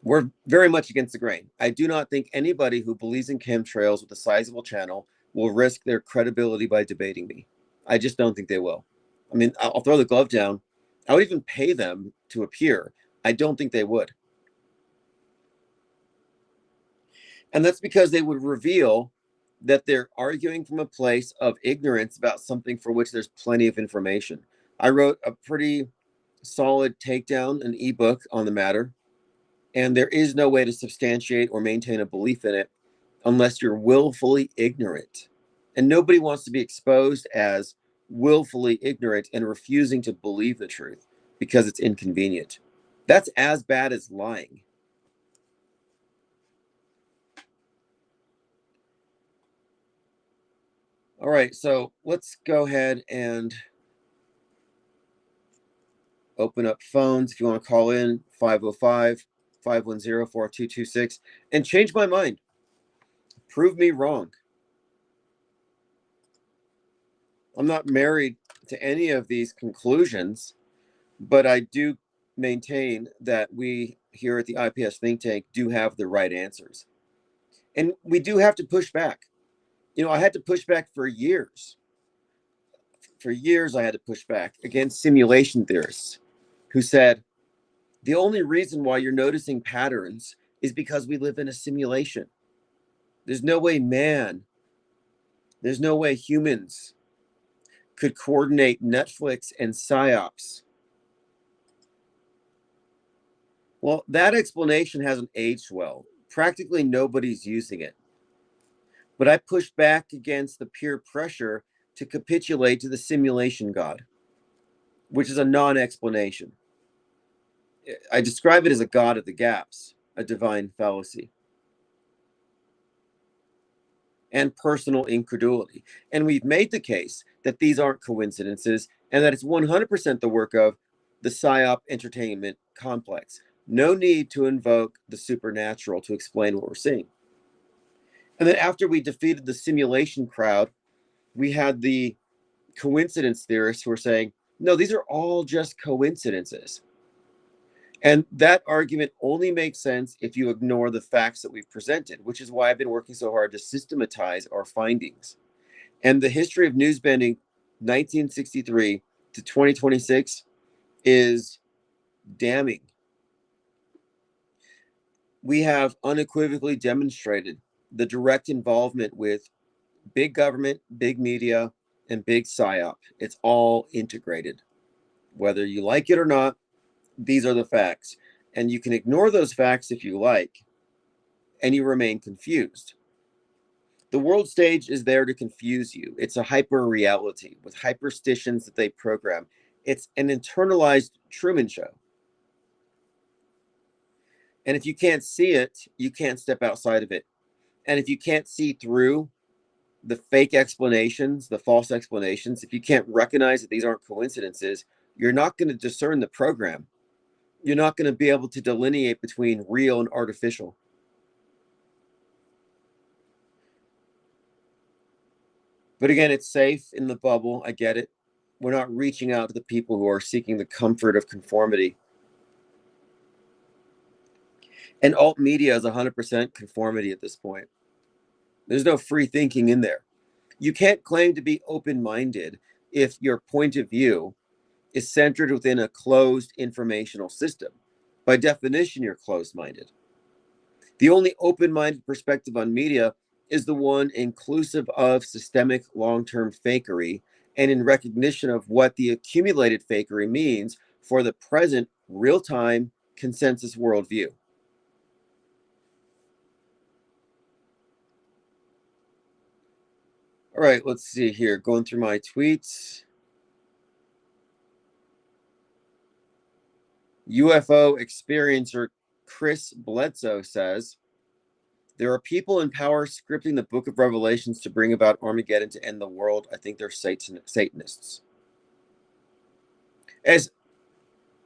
we're very much against the grain. I do not think anybody who believes in chemtrails with a sizable channel will risk their credibility by debating me. I just don't think they will. I mean, I'll throw the glove down. I would even pay them to appear. I don't think they would. And that's because they would reveal that they're arguing from a place of ignorance about something for which there's plenty of information. I wrote a pretty solid takedown, an ebook on the matter, and there is no way to substantiate or maintain a belief in it unless you're willfully ignorant. And nobody wants to be exposed as willfully ignorant and refusing to believe the truth because it's inconvenient. That's as bad as lying. All right, so let's go ahead and open up phones. If you want to call in, 505-510-4226, and change my mind. Prove me wrong. I'm not married to any of these conclusions, but I do maintain that we here at the IPS think tank do have the right answers. And we do have to push back. I had to push back for years. For years, I had to push back against simulation theorists who said, the only reason why you're noticing patterns is because we live in a simulation. There's no way there's no way humans could coordinate Netflix and PSYOPs. Well, that explanation hasn't aged well. Practically nobody's using it. But I pushed back against the peer pressure to capitulate to the simulation god, which is a non-explanation. I describe it as a god of the gaps, a divine fallacy, and personal incredulity. And we've made the case that these aren't coincidences and that it's 100% the work of the PSYOP entertainment complex. No need to invoke the supernatural to explain what we're seeing. And then after we defeated the simulation crowd, we had the coincidence theorists who were saying, no, these are all just coincidences. And that argument only makes sense if you ignore the facts that we've presented, which is why I've been working so hard to systematize our findings. And the history of news bending 1963 to 2026 is damning. We have unequivocally demonstrated the direct involvement with big government, big media, and big PSYOP. It's all integrated. Whether you like it or not, these are the facts. And you can ignore those facts if you like, and you remain confused. The world stage is there to confuse you. It's a hyper reality with hyperstitions that they program. It's an internalized Truman Show. And if you can't see it, you can't step outside of it. And if you can't see through the fake explanations, the false explanations, if you can't recognize that these aren't coincidences, you're not going to discern the program. You're not going to be able to delineate between real and artificial. But again, it's safe in the bubble. I get it. We're not reaching out to the people who are seeking the comfort of conformity. And alt media is 100% conformity at this point. There's no free thinking in there. You can't claim to be open-minded if your point of view is centered within a closed informational system. By definition, you're closed-minded. The only open-minded perspective on media is the one inclusive of systemic long-term fakery and in recognition of what the accumulated fakery means for the present real-time consensus worldview. All right, let's see here. Going through my tweets. UFO experiencer Chris Bledsoe says, there are people in power scripting the book of Revelations to bring about Armageddon to end the world. I think they're Satanists. As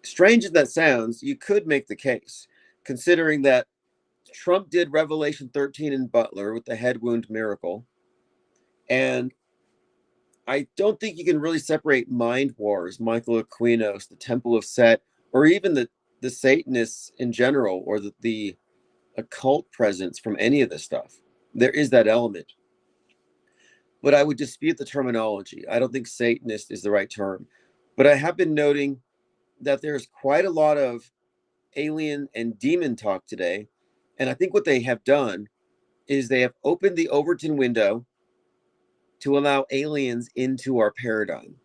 strange as that sounds, you could make the case, considering that Trump did Revelation 13 in Butler with the head wound miracle. And I don't think you can really separate Mind Wars, Michael Aquinos, the Temple of Set, or even the Satanists in general, or the occult presence from any of this stuff. There is that element. But I would dispute the terminology. I don't think Satanist is the right term. But I have been noting that there's quite a lot of alien and demon talk today. And I think what they have done is they have opened the Overton window to allow aliens into our paradigm.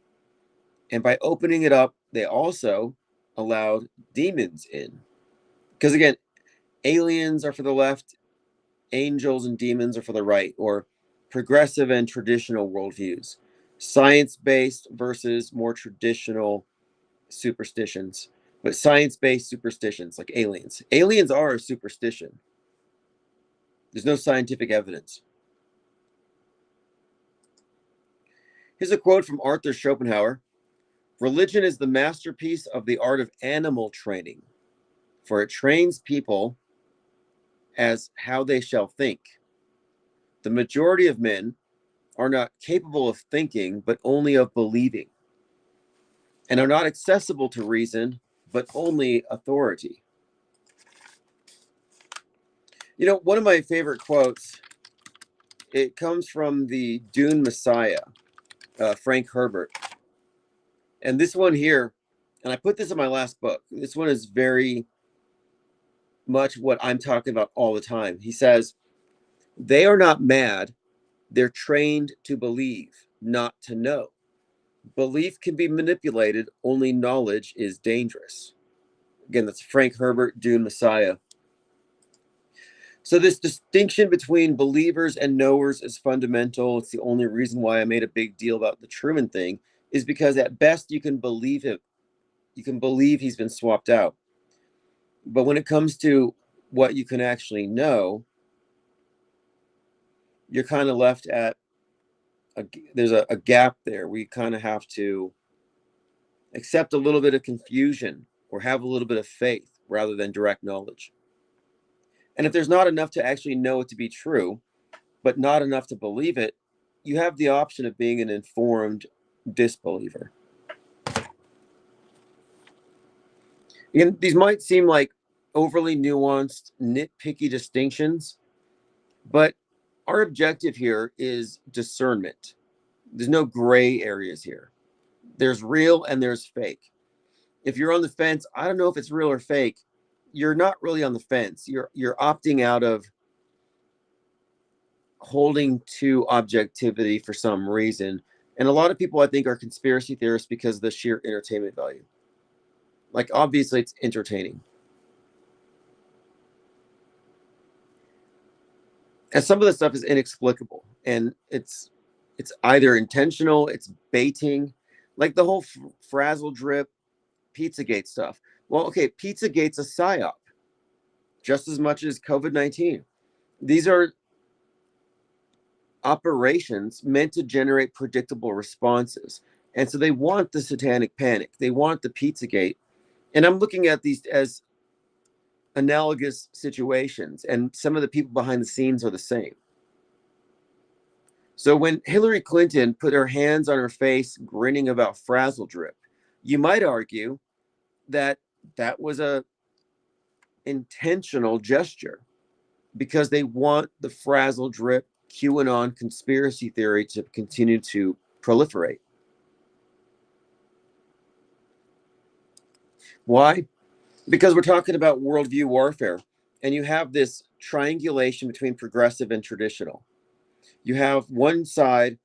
And by opening it up, they also allowed demons in. Because again, aliens are for the left, angels and demons are for the right, or progressive and traditional worldviews, science-based versus more traditional superstitions. But science-based superstitions, like aliens. Aliens are a superstition. There's no scientific evidence. Here's a quote from Arthur Schopenhauer. Religion is the masterpiece of the art of animal training, for it trains people as how they shall think. The majority of men are not capable of thinking, but only of believing, and are not accessible to reason, but only authority. You know, one of my favorite quotes, it comes from the Dune Messiah, Frank Herbert. And this one here, and I put this in my last book. This one is very much what I'm talking about all the time. He says, they are not mad. They're trained to believe, not to know. Belief can be manipulated. Only knowledge is dangerous. Again, that's Frank Herbert, Dune Messiah. So this distinction between believers and knowers is fundamental. It's the only reason why I made a big deal about the Truman thing, is because at best you can believe him. You can believe he's been swapped out. But when it comes to what you can actually know, you're kind of left at, there's a gap there. We kind of have to accept a little bit of confusion or have a little bit of faith rather than direct knowledge. And if there's not enough to actually know it to be true, but not enough to believe it, you have the option of being an informed disbeliever. Again, these might seem like overly nuanced, nitpicky distinctions, but our objective here is discernment. There's no gray areas here. There's real and there's fake. If you're on the fence, I don't know if it's real or fake. You're not really on the fence. You're opting out of holding to objectivity for some reason. And a lot of people, I think, are conspiracy theorists because of the sheer entertainment value. Like, obviously, it's entertaining. And some of the stuff is inexplicable, and it's either intentional, it's baiting, like the whole frazzle drip Pizzagate stuff. Well, okay, Pizzagate's a psyop just as much as COVID-19. These are operations meant to generate predictable responses. And so they want the satanic panic. They want the Pizzagate. And I'm looking at these as analogous situations, and some of the people behind the scenes are the same. So when Hillary Clinton put her hands on her face, grinning about frazzle drip, you might argue that that was a intentional gesture because they want the frazzle drip QAnon conspiracy theory to continue to proliferate. Why? Because we're talking about worldview warfare, and you have this triangulation between progressive and traditional. You have one side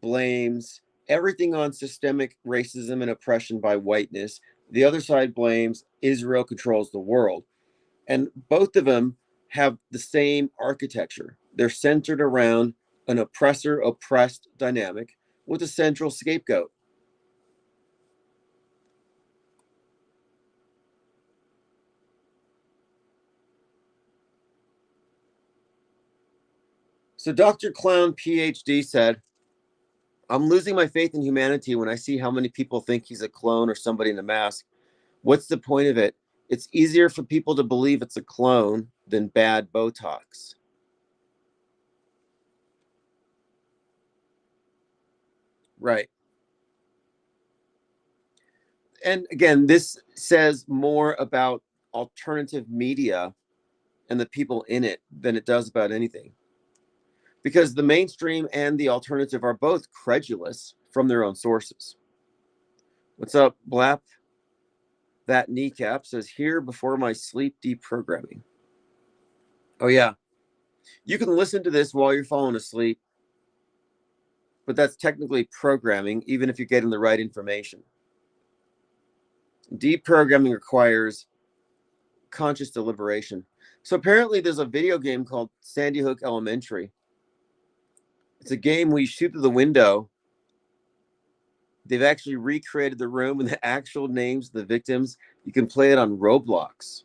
blames everything on systemic racism and oppression by whiteness. The other side blames Israel controls the world. And both of them have the same architecture. They're centered around an oppressor oppressed dynamic with a central scapegoat. So Dr. Clown PhD said, I'm losing my faith in humanity when I see how many people think he's a clone or somebody in a mask. What's the point of it? It's easier for people to believe it's a clone than bad Botox. Right. And again, this says more about alternative media and the people in it than it does about anything. Because the mainstream and the alternative are both credulous from their own sources. What's up, Blap? That kneecap says, here before my sleep deprogramming. Oh, yeah. You can listen to this while you're falling asleep, but that's technically programming, even if you're getting the right information. Deprogramming requires conscious deliberation. So apparently there's a video game called Sandy Hook Elementary. It's a game where you shoot through the window. They've actually recreated the room and the actual names of the victims. You can play it on Roblox.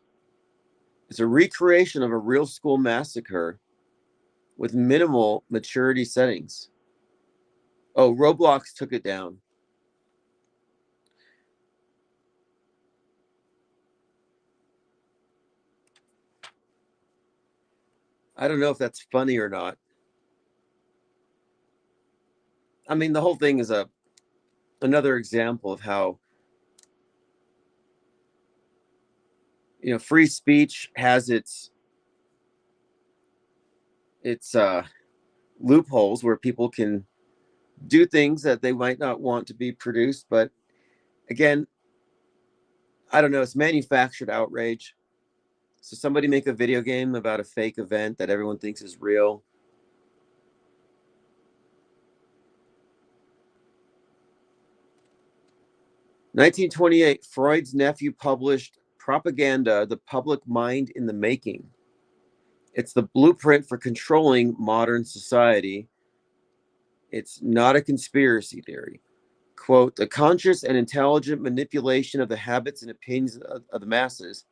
It's a recreation of a real school massacre with minimal maturity settings. Oh, Roblox took it down. I don't know if that's funny or not. I mean, the whole thing is another example of how, free speech has its loopholes where people can do things that they might not want to be produced. But again, I don't know, it's manufactured outrage. So somebody make a video game about a fake event that everyone thinks is real. In 1928, Freud's nephew published Propaganda, the Public Mind in the Making. It's the blueprint for controlling modern society. It's not a conspiracy theory. Quote, the conscious and intelligent manipulation of the habits and opinions of the masses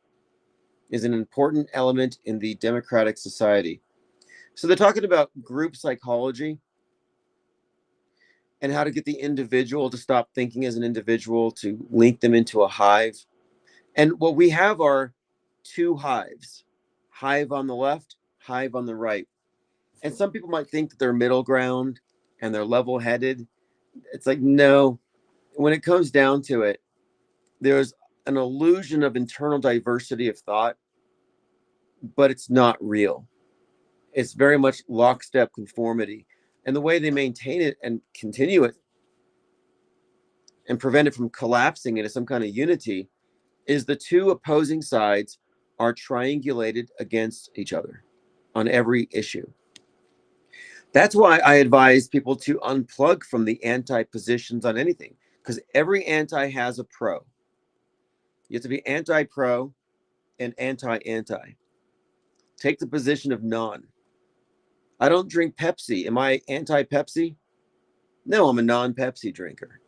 is an important element in the democratic society. So they're talking about group psychology and how to get the individual to stop thinking as an individual, to link them into a hive. And what we have are two hives, hive on the left, hive on the right. And some people might think that they're middle ground and they're level headed. It's like, no, when it comes down to it, there's an illusion of internal diversity of thought, but it's not real. It's very much lockstep conformity. And the way they maintain it and continue it and prevent it from collapsing into some kind of unity is the two opposing sides are triangulated against each other on every issue. That's why I advise people to unplug from the anti positions on anything, because every anti has a pro. You have to be anti pro and anti anti. Take the position of none. I don't drink Pepsi. Am I anti-Pepsi? No, I'm a non-Pepsi drinker.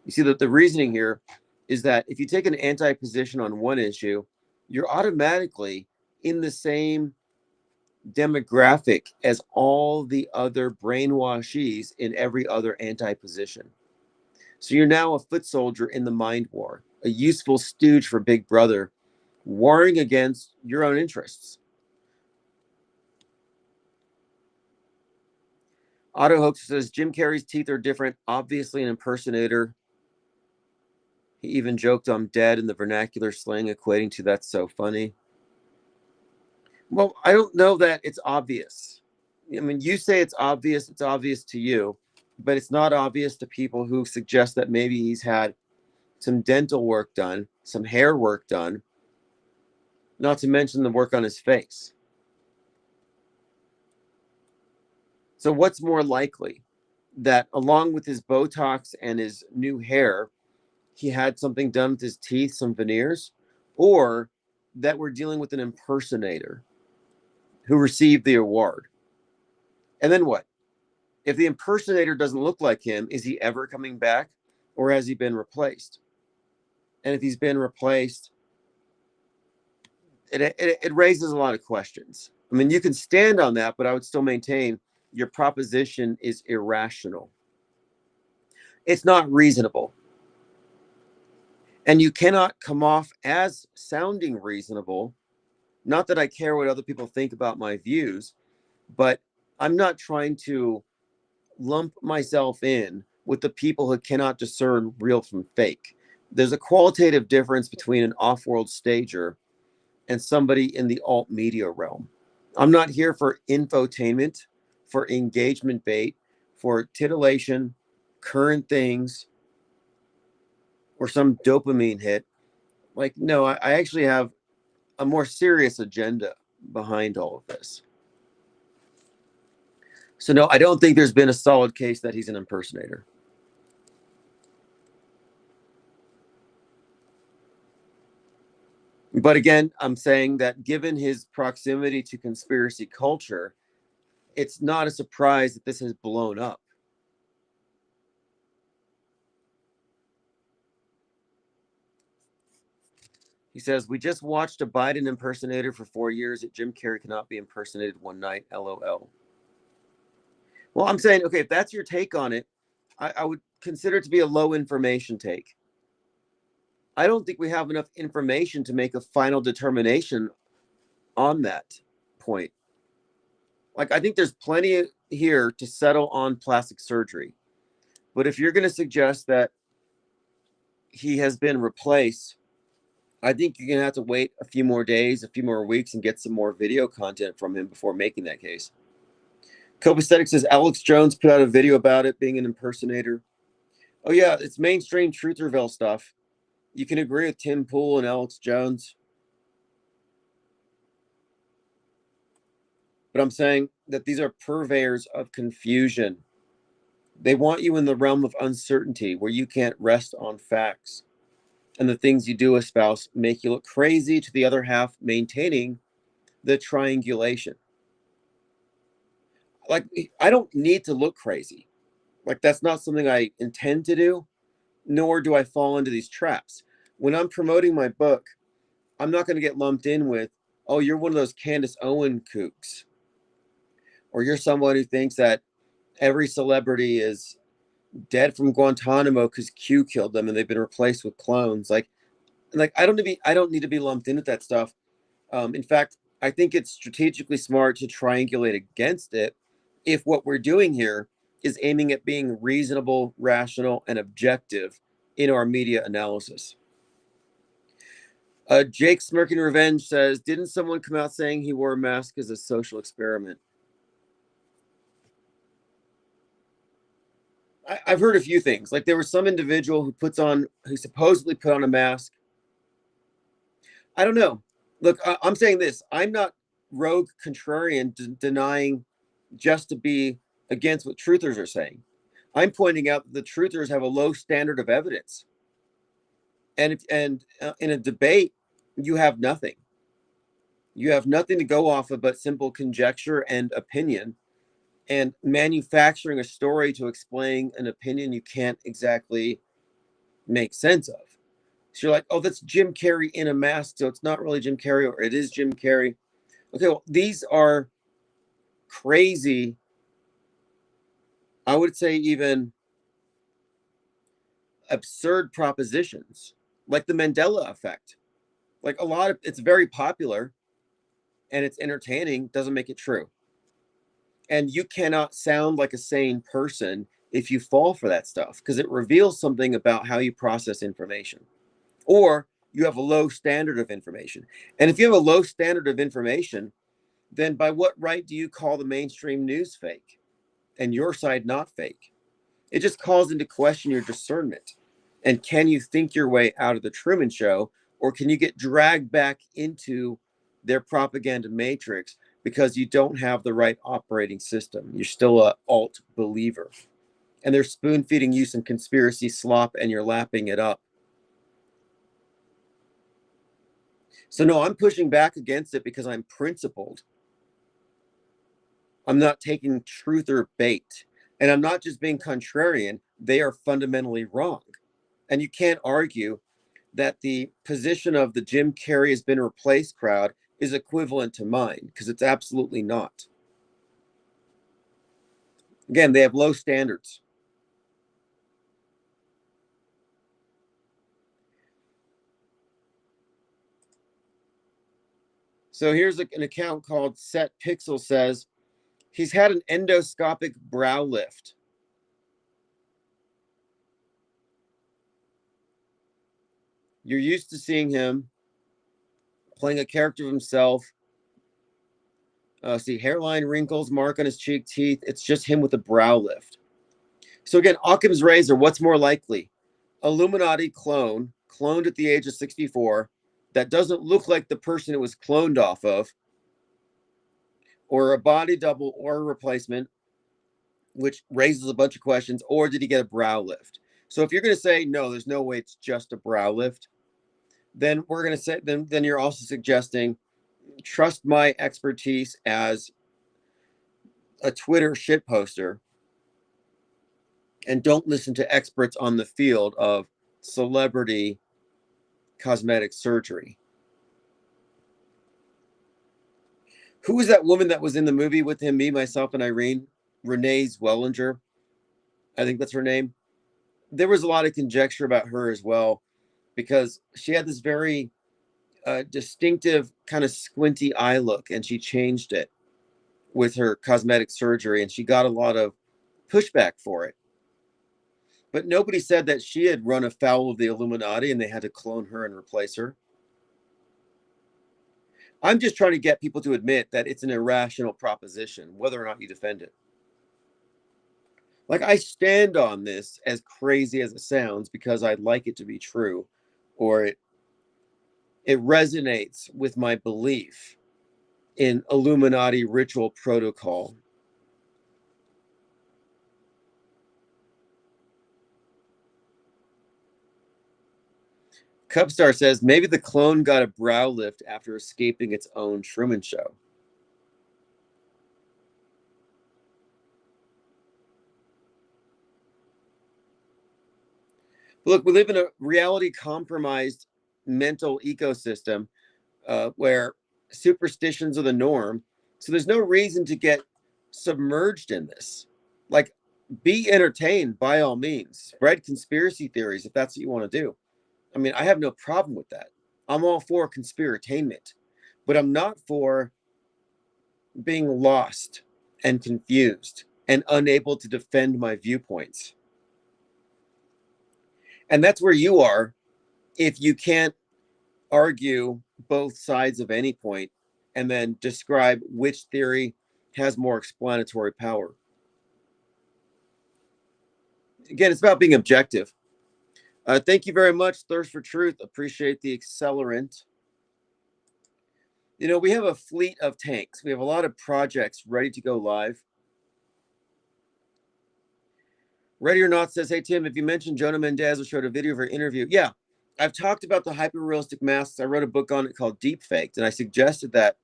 You see that the reasoning here is that if you take an anti-position on one issue, you're automatically in the same demographic as all the other brainwashees in every other anti-position. So you're now a foot soldier in the mind war, a useful stooge for Big Brother, warring against your own interests. Otto Hoax says Jim Carrey's teeth are different, obviously an impersonator. He even joked I'm dead in the vernacular slang, equating to that's so funny. Well, I don't know that it's obvious. I mean, you say it's obvious to you, but it's not obvious to people who suggest that maybe he's had some dental work done, some hair work done, not to mention the work on his face. So what's more likely? That along with his Botox and his new hair, he had something done with his teeth, some veneers, or that we're dealing with an impersonator who received the award. And then what? If the impersonator doesn't look like him, is he ever coming back, or has he been replaced? And if he's been replaced, it raises a lot of questions. I mean, you can stand on that, but I would still maintain your proposition is irrational. It's not reasonable. And you cannot come off as sounding reasonable. Not that I care what other people think about my views, but I'm not trying to lump myself in with the people who cannot discern real from fake. There's a qualitative difference between an off-world stager and somebody in the alt media realm. I'm not here for infotainment, for engagement bait, for titillation, current things, or some dopamine hit. Like, no, I actually have a more serious agenda behind all of this. So no, I don't think there's been a solid case that he's an impersonator. But again, I'm saying that given his proximity to conspiracy culture, it's not a surprise that this has blown up. He says, we just watched a Biden impersonator for 4 years. Jim Carrey cannot be impersonated one night, LOL. Well, I'm saying, okay, if that's your take on it, I would consider it to be a low information take. I don't think we have enough information to make a final determination on that point. Like, I think there's plenty here to settle on plastic surgery. But if you're going to suggest that he has been replaced, I think you're going to have to wait a few more days, a few more weeks, and get some more video content from him before making that case. Copacetic says Alex Jones put out a video about it being an impersonator. Oh, yeah, it's mainstream Trutherville stuff. You can agree with Tim Pool and Alex Jones. But I'm saying that these are purveyors of confusion. They want you in the realm of uncertainty where you can't rest on facts. And the things you do espouse make you look crazy to the other half, maintaining the triangulation. Like, I don't need to look crazy. Like, that's not something I intend to do, nor do I fall into these traps. When I'm promoting my book, I'm not going to get lumped in with, oh, you're one of those Candace Owen kooks, or you're someone who thinks that every celebrity is dead from Guantanamo because Q killed them and they've been replaced with clones. Like I don't need to be lumped in with that stuff. In fact, I think it's strategically smart to triangulate against it if what we're doing here is aiming at being reasonable, rational, and objective in our media analysis. Jake Smirking Revenge says, didn't someone come out saying he wore a mask as a social experiment? I've heard a few things. Like, there was some individual who supposedly put on a mask. I don't know. Look, I'm saying this. I'm not rogue contrarian denying just to be against what truthers are saying. I'm pointing out that the truthers have a low standard of evidence. And in a debate, you have nothing. You have nothing to go off of but simple conjecture and opinion, and manufacturing a story to explain an opinion you can't exactly make sense of. So you're like, oh, that's Jim Carrey in a mask, so it's not really Jim Carrey, or it is Jim Carrey. Okay, well, these are crazy, I would say even absurd propositions, like the Mandela effect. Like it's very popular and it's entertaining, doesn't make it true. And you cannot sound like a sane person if you fall for that stuff, because it reveals something about how you process information, or you have a low standard of information. And if you have a low standard of information, then by what right do you call the mainstream news fake and your side not fake? It just calls into question your discernment. And can you think your way out of the Truman Show, or can you get dragged back into their propaganda matrix because you don't have the right operating system? You're still a alt believer, and they're spoon feeding you some conspiracy slop and you're lapping it up. So no, I'm pushing back against it because I'm principled. I'm not taking truth or bait. And I'm not just being contrarian. They are fundamentally wrong. And you can't argue that the position of the Jim Carrey has been replaced crowd is equivalent to mine, because it's absolutely not. Again, they have low standards. So here's an account called Set Pixel says he's had an endoscopic brow lift. You're used to seeing him playing a character of himself. See, hairline, wrinkles, mark on his cheek, teeth. It's just him with a brow lift. So again, Occam's razor, what's more likely? Illuminati clone, cloned at the age of 64, that doesn't look like the person it was cloned off of, or a body double or a replacement, which raises a bunch of questions, or did he get a brow lift? So if you're going to say, no, there's no way it's just a brow lift, then we're going to say, then you're also suggesting, trust my expertise as a Twitter shit poster, and don't listen to experts on the field of celebrity cosmetic surgery. Who was that woman that was in the movie with him, me, myself, and Irene? Renee Zellweger, I think that's her name. There was a lot of conjecture about her as well, because she had this very distinctive kind of squinty eye look, and she changed it with her cosmetic surgery, and she got a lot of pushback for it. But nobody said that she had run afoul of the Illuminati and they had to clone her and replace her. I'm just trying to get people to admit that it's an irrational proposition, whether or not you defend it. Like, I stand on this, as crazy as it sounds, because I'd like it to be true, or it resonates with my belief in Illuminati ritual protocol. Cubstar says maybe the clone got a brow lift after escaping its own Truman Show. Look, we live in a reality compromised mental ecosystem where superstitions are the norm. So there's no reason to get submerged in this. Like, be entertained by all means. Spread conspiracy theories if that's what you want to do. I mean, I have no problem with that. I'm all for conspiratainment, but I'm not for being lost and confused and unable to defend my viewpoints. And that's where you are if you can't argue both sides of any point and then describe which theory has more explanatory power. Again, it's about being objective. Thank you very much, Thirst for Truth. Appreciate the accelerant. You know, we have a fleet of tanks. We have a lot of projects ready to go live. Ready or Not says, hey, Tim, if you mentioned Jonah Mendez or showed a video of her interview. Yeah, I've talked about the hyper-realistic masks. I wrote a book on it called Deepfaked, and I suggested that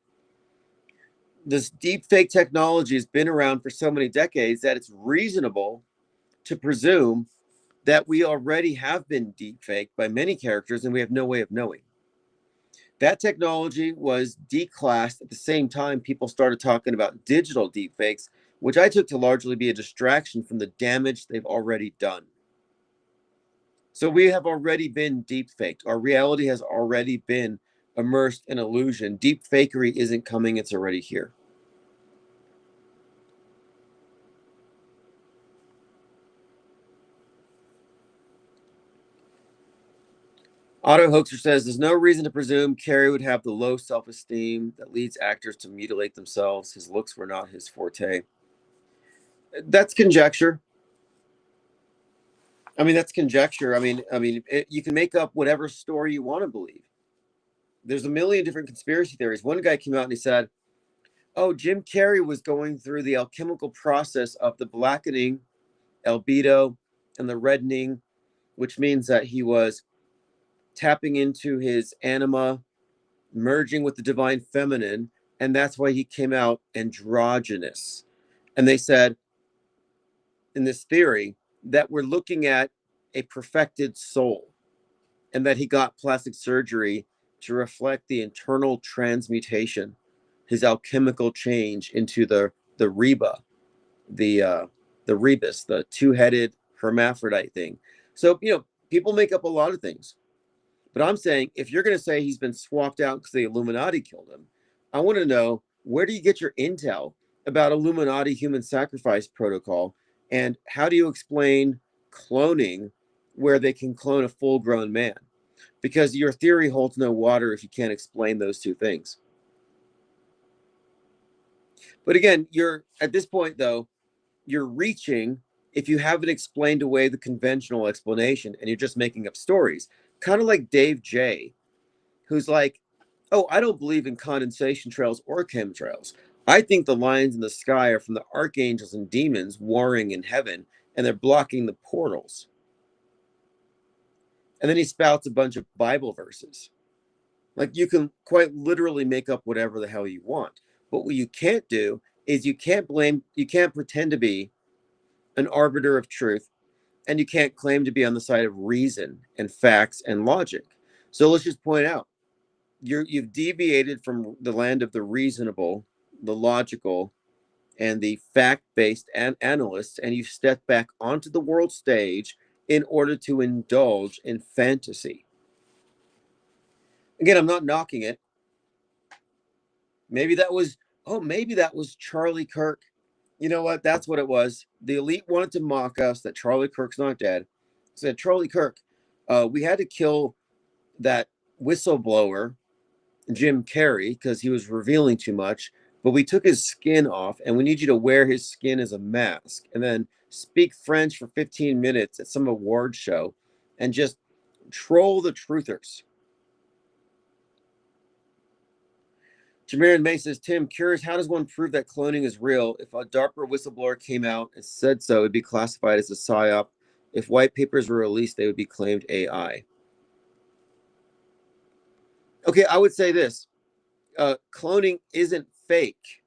This deep fake technology has been around for so many decades that it's reasonable to presume that we already have been deep faked by many characters and we have no way of knowing. That technology was declassed at the same time people started talking about digital deepfakes, which I took to largely be a distraction from the damage they've already done. So we have already been deepfaked. Our reality has already been immersed in illusion. Deep fakery isn't coming, it's already here. Otto Hoaxer says there's no reason to presume Carey would have the low self-esteem that leads actors to mutilate themselves. His looks were not his forte. That's conjecture. I mean, that's conjecture. You can make up whatever story you want to believe. There's a million different conspiracy theories. One guy came out and he said, "Oh, Jim Carrey was going through the alchemical process of the blackening, albedo, and the reddening, which means that he was tapping into his anima, merging with the divine feminine, and that's why he came out androgynous." And they said in this theory that we're looking at a perfected soul, and that he got plastic surgery to reflect the internal transmutation, his alchemical change into the reba, the rebus, the two-headed hermaphrodite thing. So people make up a lot of things, but I'm saying if you're going to say he's been swapped out because the Illuminati killed him, I want to know, where do you get your intel about Illuminati human sacrifice protocol, and how do you explain cloning where they can clone a full-grown man? Because your theory holds no water if you can't explain those two things. But again, you're at this point, though, you're reaching if you haven't explained away the conventional explanation and you're just making up stories. Kind of like Dave J, who's like, "Oh, I don't believe in condensation trails or chemtrails. I think the lines in the sky are from the archangels and demons warring in heaven, and they're blocking the portals." And then he spouts a bunch of Bible verses. Like, you can quite literally make up whatever the hell you want. But what you can't do is you can't pretend to be an arbiter of truth, and you can't claim to be on the side of reason and facts and logic. So let's just point out, you've deviated from the land of the reasonable, the logical, and the fact-based analysts, and you've stepped back onto the world stage in order to indulge in fantasy. Again, I'm not knocking it. Maybe that was, oh, maybe that was Charlie Kirk. You know what? That's what it was. The elite wanted to mock us that Charlie Kirk's not dead. Said, "Charlie Kirk, we had to kill that whistleblower, Jim Carrey, because he was revealing too much, but we took his skin off, and we need you to wear his skin as a mask and then speak French for 15 minutes at some award show and just troll the truthers." Jamarian May says, "Tim, curious, how does one prove that cloning is real? If a DARPA whistleblower came out and said so, it would be classified as a PSYOP. If white papers were released, they would be claimed AI." Okay, I would say this. Cloning isn't fake,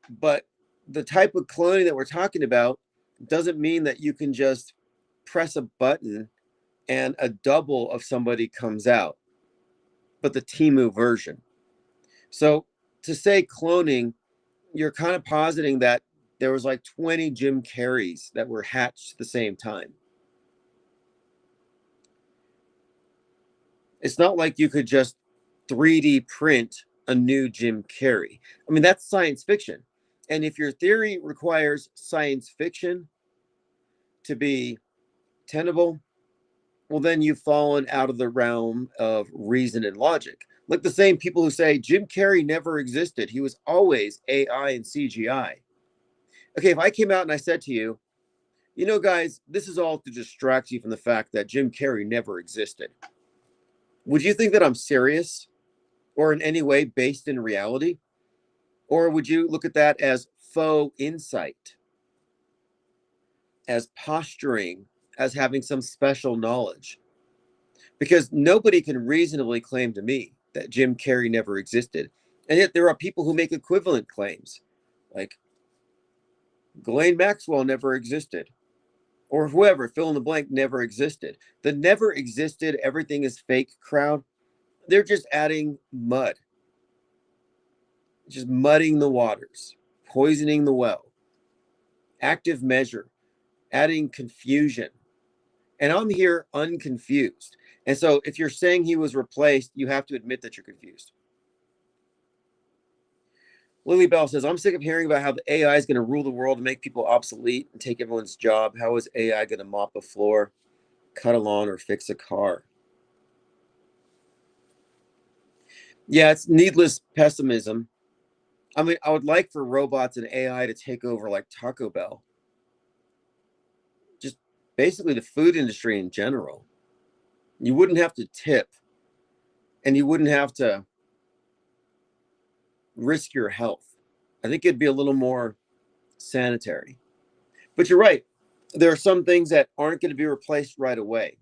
but the type of cloning that we're talking about doesn't mean that you can just press a button and a double of somebody comes out, but the Timu version. So to say cloning, you're kind of positing that there was like 20 Jim Carreys that were hatched at the same time. It's not like you could just 3D print a new Jim Carrey. I mean, that's science fiction. And if your theory requires science fiction to be tenable, well, then you've fallen out of the realm of reason and logic. Like the same people who say Jim Carrey never existed, he was always AI and CGI. Okay, if I came out and I said to you, guys, this is all to distract you from the fact that Jim Carrey never existed, would you think that I'm serious or in any way based in reality? Or would you look at that as faux insight, as posturing, as having some special knowledge? Because nobody can reasonably claim to me that Jim Carrey never existed. And yet there are people who make equivalent claims, like Ghislaine Maxwell never existed, or whoever, fill in the blank, never existed. The never existed, everything is fake crowd, they're just adding mud, just mudding the waters, poisoning the well. Active measure, adding confusion. And I'm here unconfused. And so if you're saying he was replaced, you have to admit that you're confused. Lily Bell says, I'm sick of hearing about how the AI is going to rule the world and make people obsolete and take everyone's job. How is AI going to mop a floor, cut a lawn, or fix a car? Yeah, it's needless pessimism. I mean, I would like for robots and AI to take over like Taco Bell. Just basically the food industry in general. You wouldn't have to tip, and you wouldn't have to risk your health. I think it'd be a little more sanitary. But you're right. There are some things that aren't going to be replaced right away.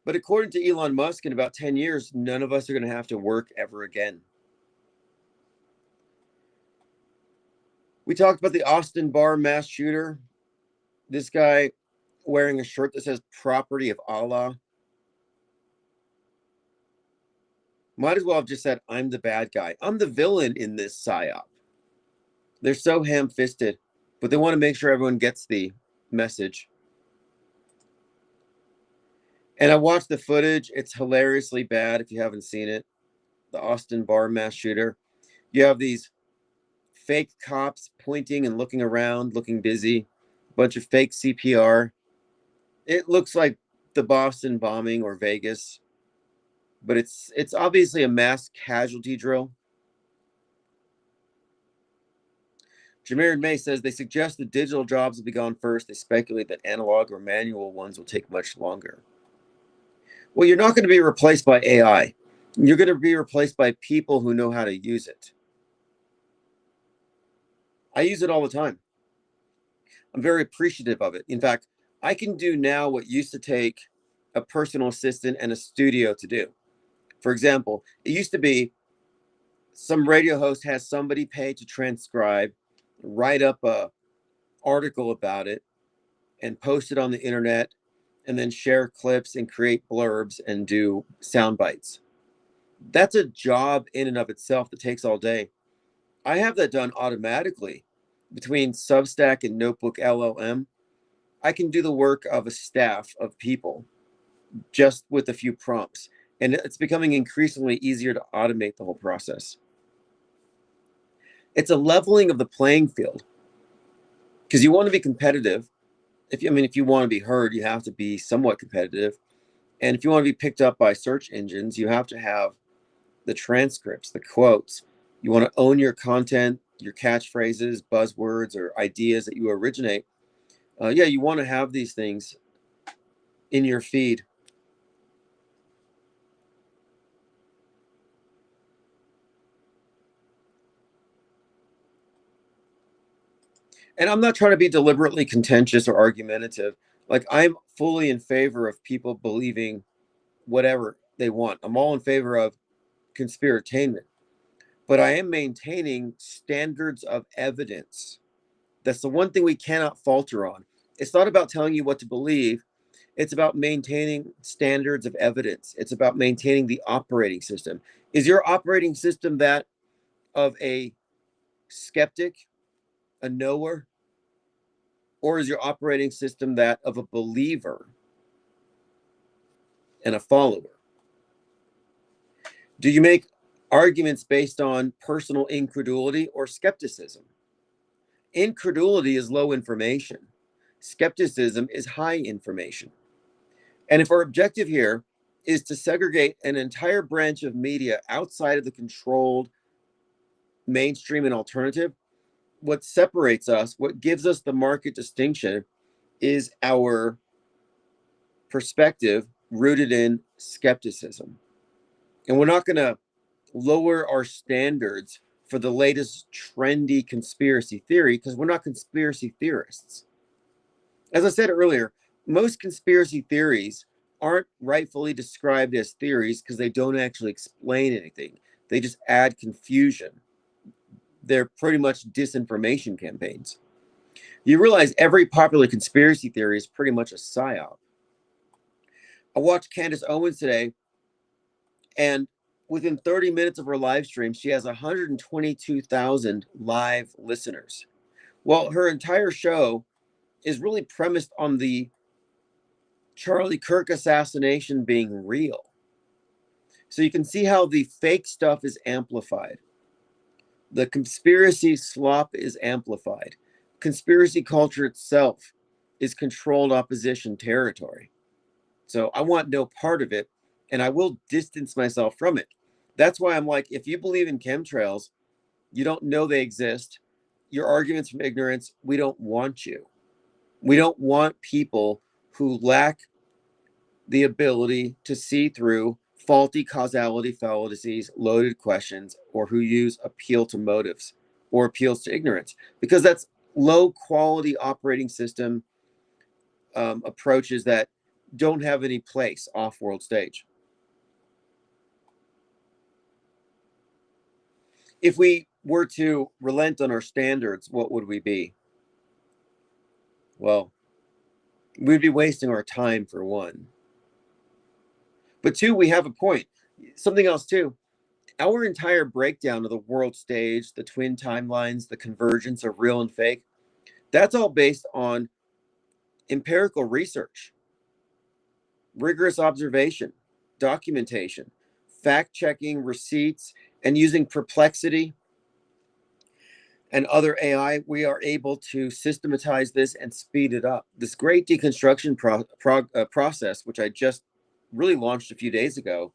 But according to Elon Musk, in about 10 years, none of us are going to have to work ever again. We talked about the Austin bar mass shooter. This guy wearing a shirt that says property of Allah. Might as well have just said, I'm the bad guy. I'm the villain in this psyop. They're so ham-fisted, but they want to make sure everyone gets the message. And I watched the footage. It's hilariously bad if you haven't seen it. The Austin bar mass shooter. You have these fake cops pointing and looking around, looking busy. A bunch of fake CPR. It looks like the Boston bombing or Vegas, but it's obviously a mass casualty drill. Jameer May says they suggest the digital jobs will be gone first. They speculate that analog or manual ones will take much longer. Well, you're not going to be replaced by AI. You're going to be replaced by people who know how to use it. I use it all the time. I'm very appreciative of it. In fact, I can do now what used to take a personal assistant and a studio to do. For example, it used to be some radio host has somebody paid to transcribe, write up a article about it, and post it on the internet, and then share clips and create blurbs and do sound bites. That's a job in and of itself that takes all day. I have that done automatically between Substack and Notebook LLM. I can do the work of a staff of people just with a few prompts. And it's becoming increasingly easier to automate the whole process. It's a leveling of the playing field because you want to be competitive. If you want to be heard, you have to be somewhat competitive. And if you want to be picked up by search engines, you have to have the transcripts, the quotes. You want to own your content, your catchphrases, buzzwords, or ideas that you originate. You want to have these things in your feed. And I'm not trying to be deliberately contentious or argumentative. Like, I'm fully in favor of people believing whatever they want. I'm all in favor of conspiratainment. But I am maintaining standards of evidence. That's the one thing we cannot falter on. It's not about telling you what to believe. It's about maintaining standards of evidence. It's about maintaining the operating system. Is your operating system that of a skeptic, a knower, or is your operating system that of a believer and a follower? Do you make arguments based on personal incredulity or skepticism? Incredulity is low information. Skepticism is high information. And if our objective here is to segregate an entire branch of media outside of the controlled mainstream and alternative, what separates us, what gives us the market distinction, is our perspective rooted in skepticism. And we're not going to lower our standards for the latest trendy conspiracy theory because we're not conspiracy theorists. As I said earlier, most conspiracy theories aren't rightfully described as theories because they don't actually explain anything. They just add confusion. They're pretty much disinformation campaigns. You realize every popular conspiracy theory is pretty much a psyop. I watched Candace Owens today, and within 30 minutes of her live stream, she has 122,000 live listeners. Well, her entire show is really premised on the Charlie Kirk assassination being real. So you can see how the fake stuff is amplified. The conspiracy slop is amplified. Conspiracy culture itself is controlled opposition territory. So I want no part of it, and I will distance myself from it. That's why I'm like, if you believe in chemtrails, you don't know they exist, your arguments from ignorance, we don't want you. We don't want people who lack the ability to see through faulty causality fallacies, loaded questions, or who use appeal to motives or appeals to ignorance, because that's low quality operating system approaches that don't have any place off world stage. If we were to relent on our standards, what would we be? Well, we'd be wasting our time, for one. But two, we have a point. Something else too. Our entire breakdown of the world stage, the twin timelines, the convergence of real and fake, that's all based on empirical research, rigorous observation, documentation, fact checking, receipts, and using Perplexity and other AI. We are able to systematize this and speed it up. This great deconstruction process, which I just really launched a few days ago,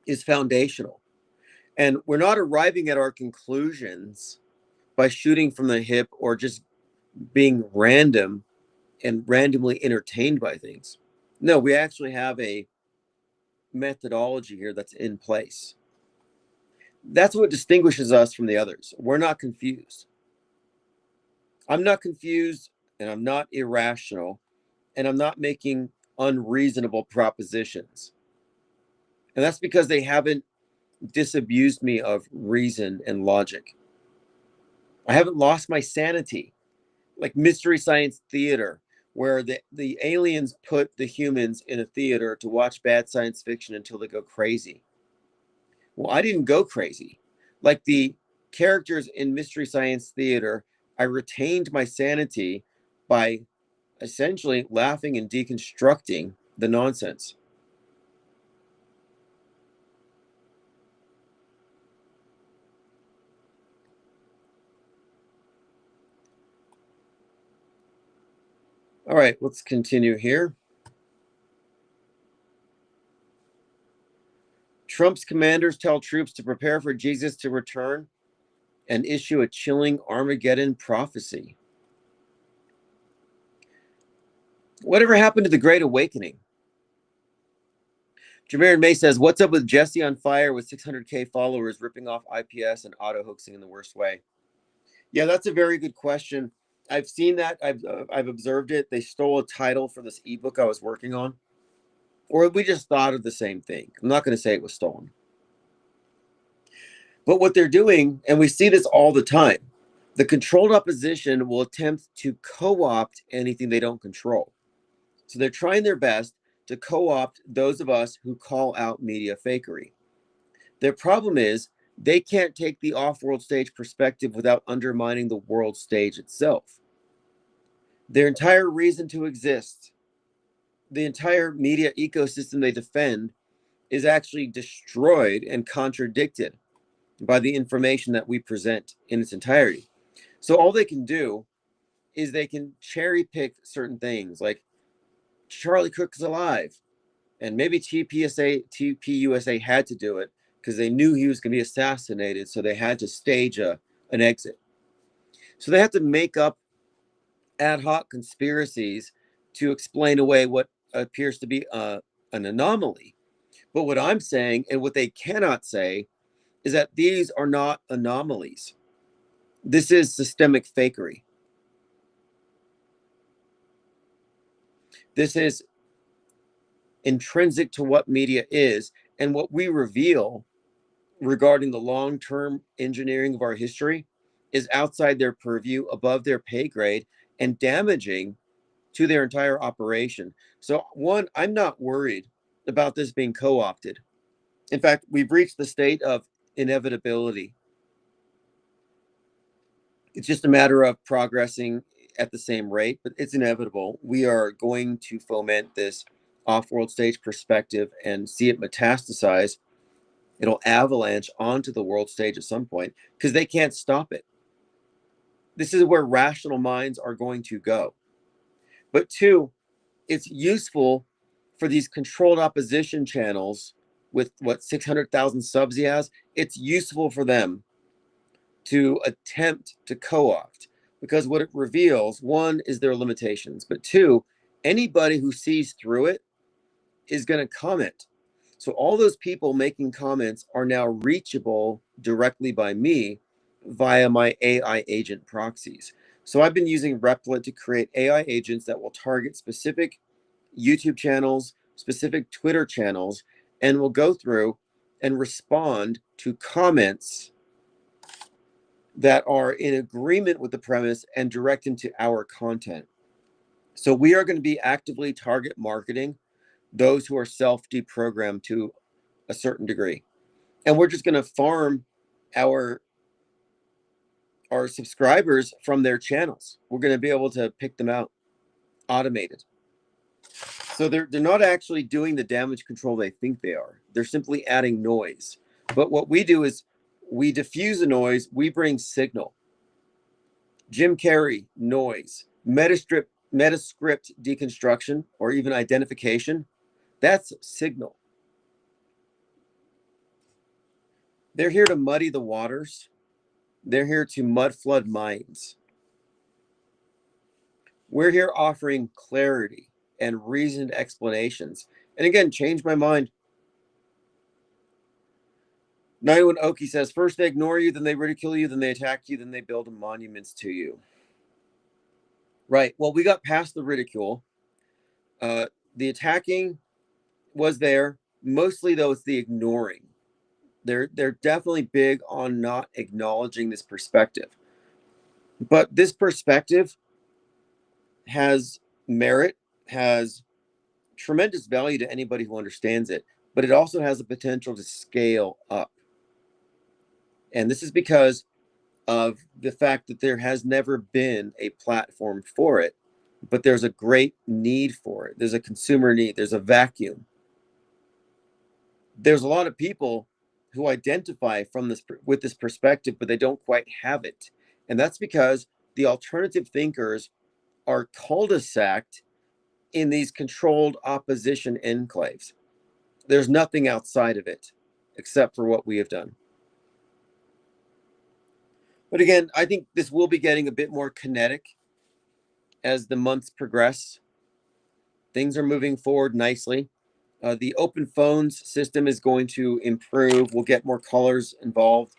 is foundational. And we're not arriving at our conclusions by shooting from the hip or just being random and randomly entertained by things. No, we actually have a methodology here that's in place. That's what distinguishes us from the others. We're not confused. I'm not confused, and I'm not irrational, and I'm not making unreasonable propositions. And that's because they haven't disabused me of reason and logic. I haven't lost my sanity, like Mystery Science Theater, where the aliens put the humans in a theater to watch bad science fiction until they go crazy. Well, I didn't go crazy. Like the characters in Mystery Science Theater, I retained my sanity by essentially laughing and deconstructing the nonsense. All right, let's continue here. Trump's commanders tell troops to prepare for Jesus to return and issue a chilling Armageddon prophecy. Whatever happened to the Great Awakening? Jameer May says, what's up with Jesse on fire with 600K followers ripping off IPS and auto-hoaxing in the worst way? Yeah, that's a very good question. I've seen that. I've observed it. They stole a title for this ebook I was working on. Or we just thought of the same thing. I'm not going to say it was stolen. But what they're doing, and we see this all the time, the controlled opposition will attempt to co-opt anything they don't control. So they're trying their best to co-opt those of us who call out media fakery. Their problem is they can't take the off-world stage perspective without undermining the world stage itself. Their entire reason to exist, the entire media ecosystem they defend, is actually destroyed and contradicted by the information that we present in its entirety. So all they can do is they can cherry pick certain things, like Charlie Cook is alive, and maybe TPUSA had to do it because they knew he was going to be assassinated, so they had to stage an exit. So they have to make up ad hoc conspiracies to explain away what appears to be an anomaly. But what I'm saying, and what they cannot say, is that these are not anomalies. This is systemic fakery. This is intrinsic to what media is, and what we reveal regarding the long-term engineering of our history is outside their purview, above their pay grade, and damaging to their entire operation. So one, I'm not worried about this being co-opted. In fact, we've reached the state of inevitability. It's just a matter of progressing at the same rate, but it's inevitable. We are going to foment this off-world stage perspective and see it metastasize. It'll avalanche onto the world stage at some point because they can't stop it. This is where rational minds are going to go. But two, it's useful for these controlled opposition channels with what 600,000 subs he has. It's useful for them to attempt to co-opt, because what it reveals, one, is their limitations, but two, anybody who sees through it is going to comment. So all those people making comments are now reachable directly by me via my AI agent proxies. So I've been using Replit to create AI agents that will target specific YouTube channels, specific Twitter channels, and will go through and respond to comments that are in agreement with the premise and direct into our content. So we are going to be actively target marketing those who are self-deprogrammed to a certain degree. And we're just going to farm our subscribers from their channels. We're going to be able to pick them out, automated. So they're not actually doing the damage control they think they are. They're simply adding noise. But what we do is we diffuse the noise, we bring signal. Jim Carrey, noise. Metascript deconstruction, or even identification, that's signal. They're here to muddy the waters. They're here to mud flood minds. We're here offering clarity and reasoned explanations. And again, change my mind. 91 Oki says, first they ignore you, then they ridicule you, then they attack you, then they build monuments to you. Right. Well, we got past the ridicule. The attacking was there. Mostly, though, it's the ignoring. They're definitely big on not acknowledging this perspective. But this perspective has merit, has tremendous value to anybody who understands it, but it also has the potential to scale up. And this is because of the fact that there has never been a platform for it, but there's a great need for it. There's a consumer need, there's a vacuum. There's a lot of people who identify from this with this perspective, but they don't quite have it. And that's because the alternative thinkers are cul-de-saced in these controlled opposition enclaves. There's nothing outside of it except for what we have done. But again, I think this will be getting a bit more kinetic as the months progress. Things are moving forward nicely. The open phones system is going to improve. We'll get more callers involved.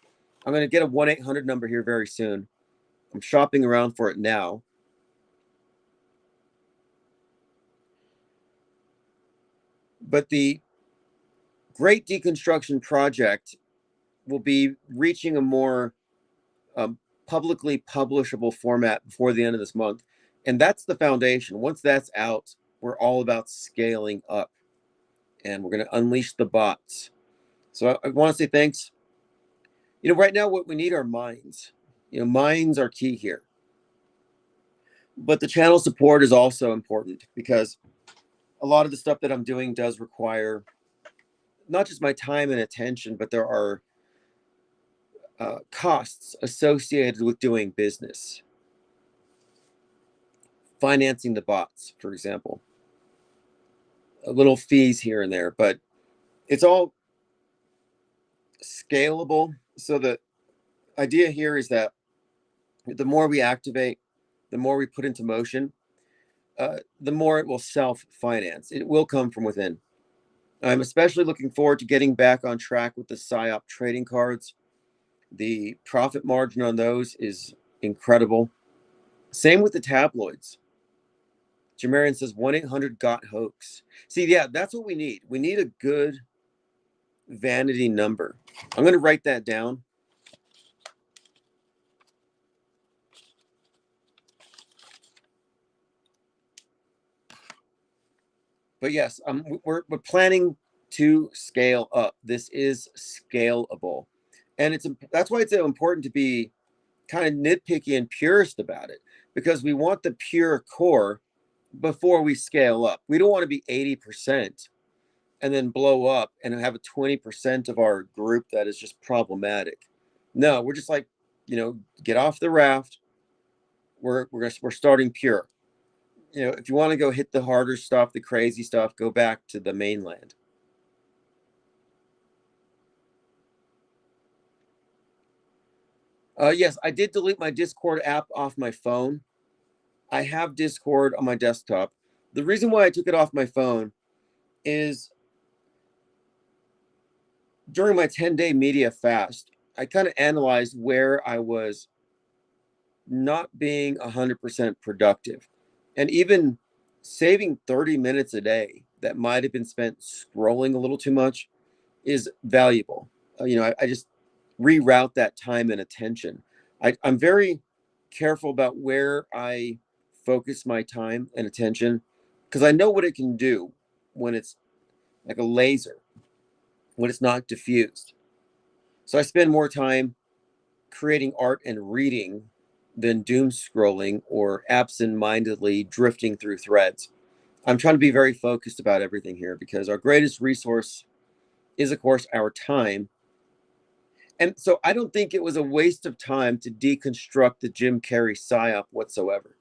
I'm going to get a 1-800 number here very soon. I'm shopping around for it now. But the Great Deconstruction Project will be reaching a more publicly publishable format before the end of this month. And that's the foundation. Once that's out, we're all about scaling up. And we're going to unleash the bots. So I want to say thanks. Right now what we need are minds. Minds are key here. But the channel support is also important, because a lot of the stuff that I'm doing does require not just my time and attention, but there are costs associated with doing business. Financing the bots, for example. A little fees here and there, but it's all scalable. So the idea here is that the more we activate, the more we put into motion, the more it will self-finance. It will come from within. I'm especially looking forward to getting back on track with the PSYOP trading cards. The profit margin on those is incredible. Same with the tabloids. Jamarian says 1-800-GOT-HOAX. See, yeah, that's what we need. We need a good vanity number. I'm going to write that down. But yes, we're planning to scale up. This is scalable. And that's why it's so important to be kind of nitpicky and purist about it, because we want the pure core before we scale up. We don't want to be 80% and then blow up and have a 20% of our group that is just problematic. No, we're just like, get off the raft. We're starting pure. If you want to go hit the harder stuff, the crazy stuff, go back to the mainland. Yes, I did delete my Discord app off my phone. I have Discord on my desktop. The reason why I took it off my phone is during my 10-day media fast, I kind of analyzed where I was not being 100% productive. And even saving 30 minutes a day that might have been spent scrolling a little too much is valuable. I just reroute that time and attention. I'm very careful about where I focus my time and attention, because I know what it can do when it's like a laser, when it's not diffused. So I spend more time creating art and reading than doom scrolling or absent-mindedly drifting through threads. I'm trying to be very focused about everything here, because our greatest resource is, of course, our time. And so I don't think it was a waste of time to deconstruct the Jim Carrey psyop whatsoever.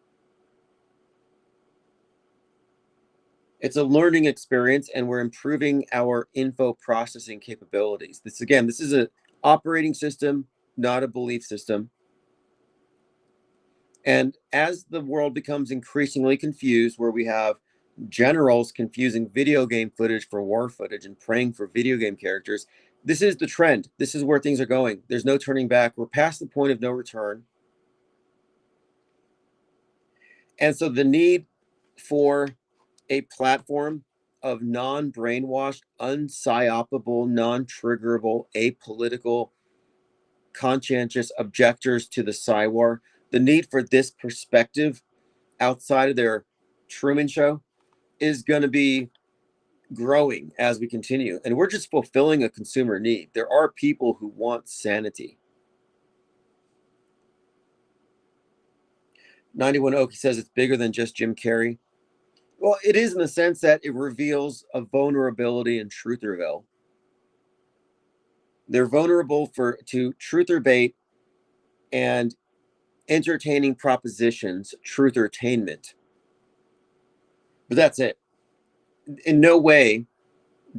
It's a learning experience, and we're improving our info processing capabilities. This is an operating system, not a belief system. And as the world becomes increasingly confused, where we have generals confusing video game footage for war footage and praying for video game characters, this is the trend. This is where things are going. There's no turning back. We're past the point of no return. And so the need for a platform of non-brainwashed, unpsyopable, non-triggerable, apolitical, conscientious objectors to the Psywar, the need for this perspective outside of their Truman Show is going to be growing as we continue. And we're just fulfilling a consumer need. There are people who want sanity. 91 Oki says it's bigger than just Jim Carrey. Well, it is in the sense that it reveals a vulnerability in Trutherville. They're vulnerable to truther bait and entertaining propositions, truthertainment. But that's it. In no way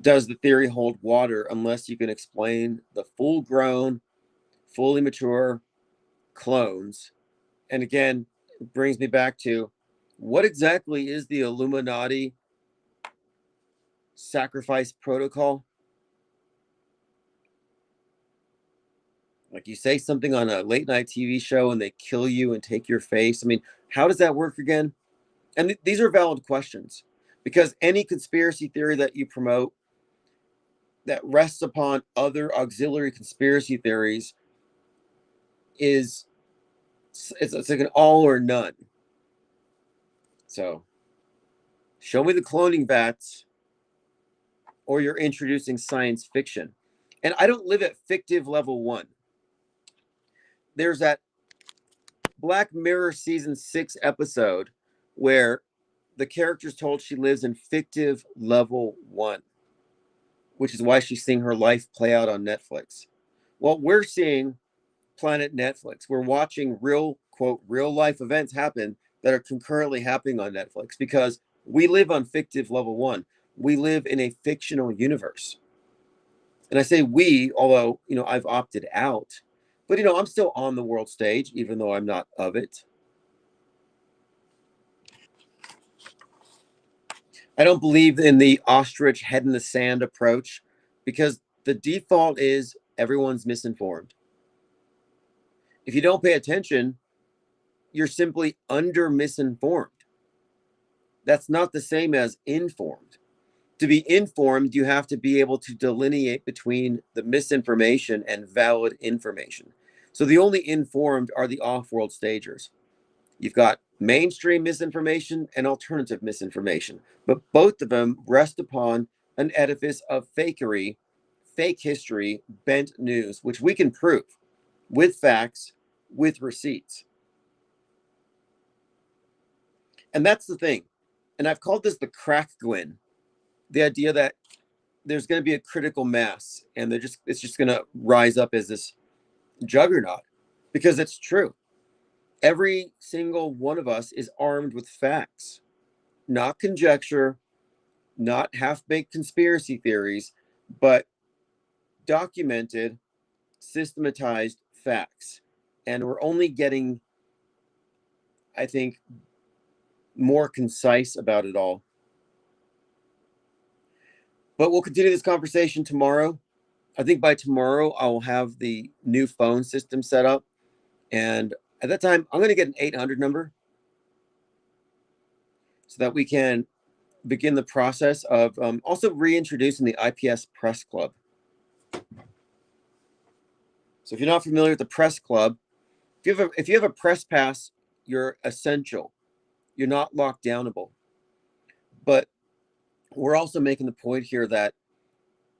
does the theory hold water unless you can explain the full-grown, fully mature clones. And again, it brings me back to, what exactly is the Illuminati sacrifice protocol? Like, you say something on a late night TV show and they kill you and take your face. I mean, how does that work again? And these are valid questions, because any conspiracy theory that you promote that rests upon other auxiliary conspiracy theories it's like an all or none. So show me the cloning vats, or you're introducing science fiction. And I don't live at fictive level 1. There's that Black Mirror season 6 episode where the character's told she lives in fictive level 1, which is why she's seeing her life play out on Netflix. Well, we're seeing Planet Netflix. We're watching real, quote, real life events happen that are concurrently happening on Netflix, because we live on fictive level 1. We live in a fictional universe. And I say we, although, I've opted out, but, I'm still on the world stage, even though I'm not of it. I don't believe in the ostrich head in the sand approach, because the default is everyone's misinformed. If you don't pay attention, you're simply under misinformed. That's not the same as informed. To be informed, you have to be able to delineate between the misinformation and valid information. So the only informed are the off-world stagers. You've got mainstream misinformation and alternative misinformation, but both of them rest upon an edifice of fakery, fake history, bent news, which we can prove with facts, with receipts. And that's the thing. And I've called this the crack Gwyn, the idea that there's going to be a critical mass and it's just going to rise up as this juggernaut, because it's true. Every single one of us is armed with facts, not conjecture, not half-baked conspiracy theories, but documented, systematized facts. And we're only getting, I think, more concise about it all. But we'll continue this conversation tomorrow. I think by tomorrow, I will have the new phone system set up. And at that time, I'm going to get an 800 number so that we can begin the process of also reintroducing the IPS Press Club. So if you're not familiar with the Press Club, if you have a press pass, you're essential. You're not lockdownable. But we're also making the point here that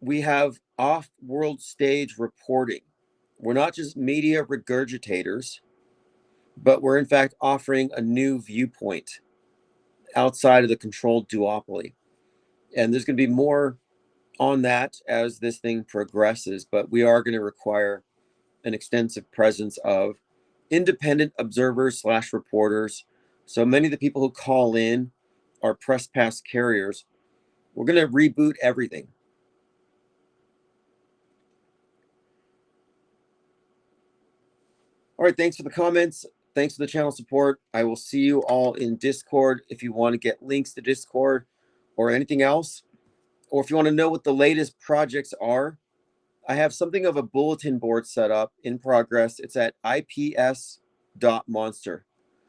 we have off-world stage reporting. We're not just media regurgitators, but we're in fact offering a new viewpoint outside of the controlled duopoly. And there's going to be more on that as this thing progresses, but we are going to require an extensive presence of independent observers / reporters. So many of the people who call in are press pass carriers. We're going to reboot everything. All right, thanks for the comments. Thanks for the channel support. I will see you all in Discord if you want to get links to Discord or anything else, or if you want to know what the latest projects are. I have something of a bulletin board set up in progress. It's at ips.monster.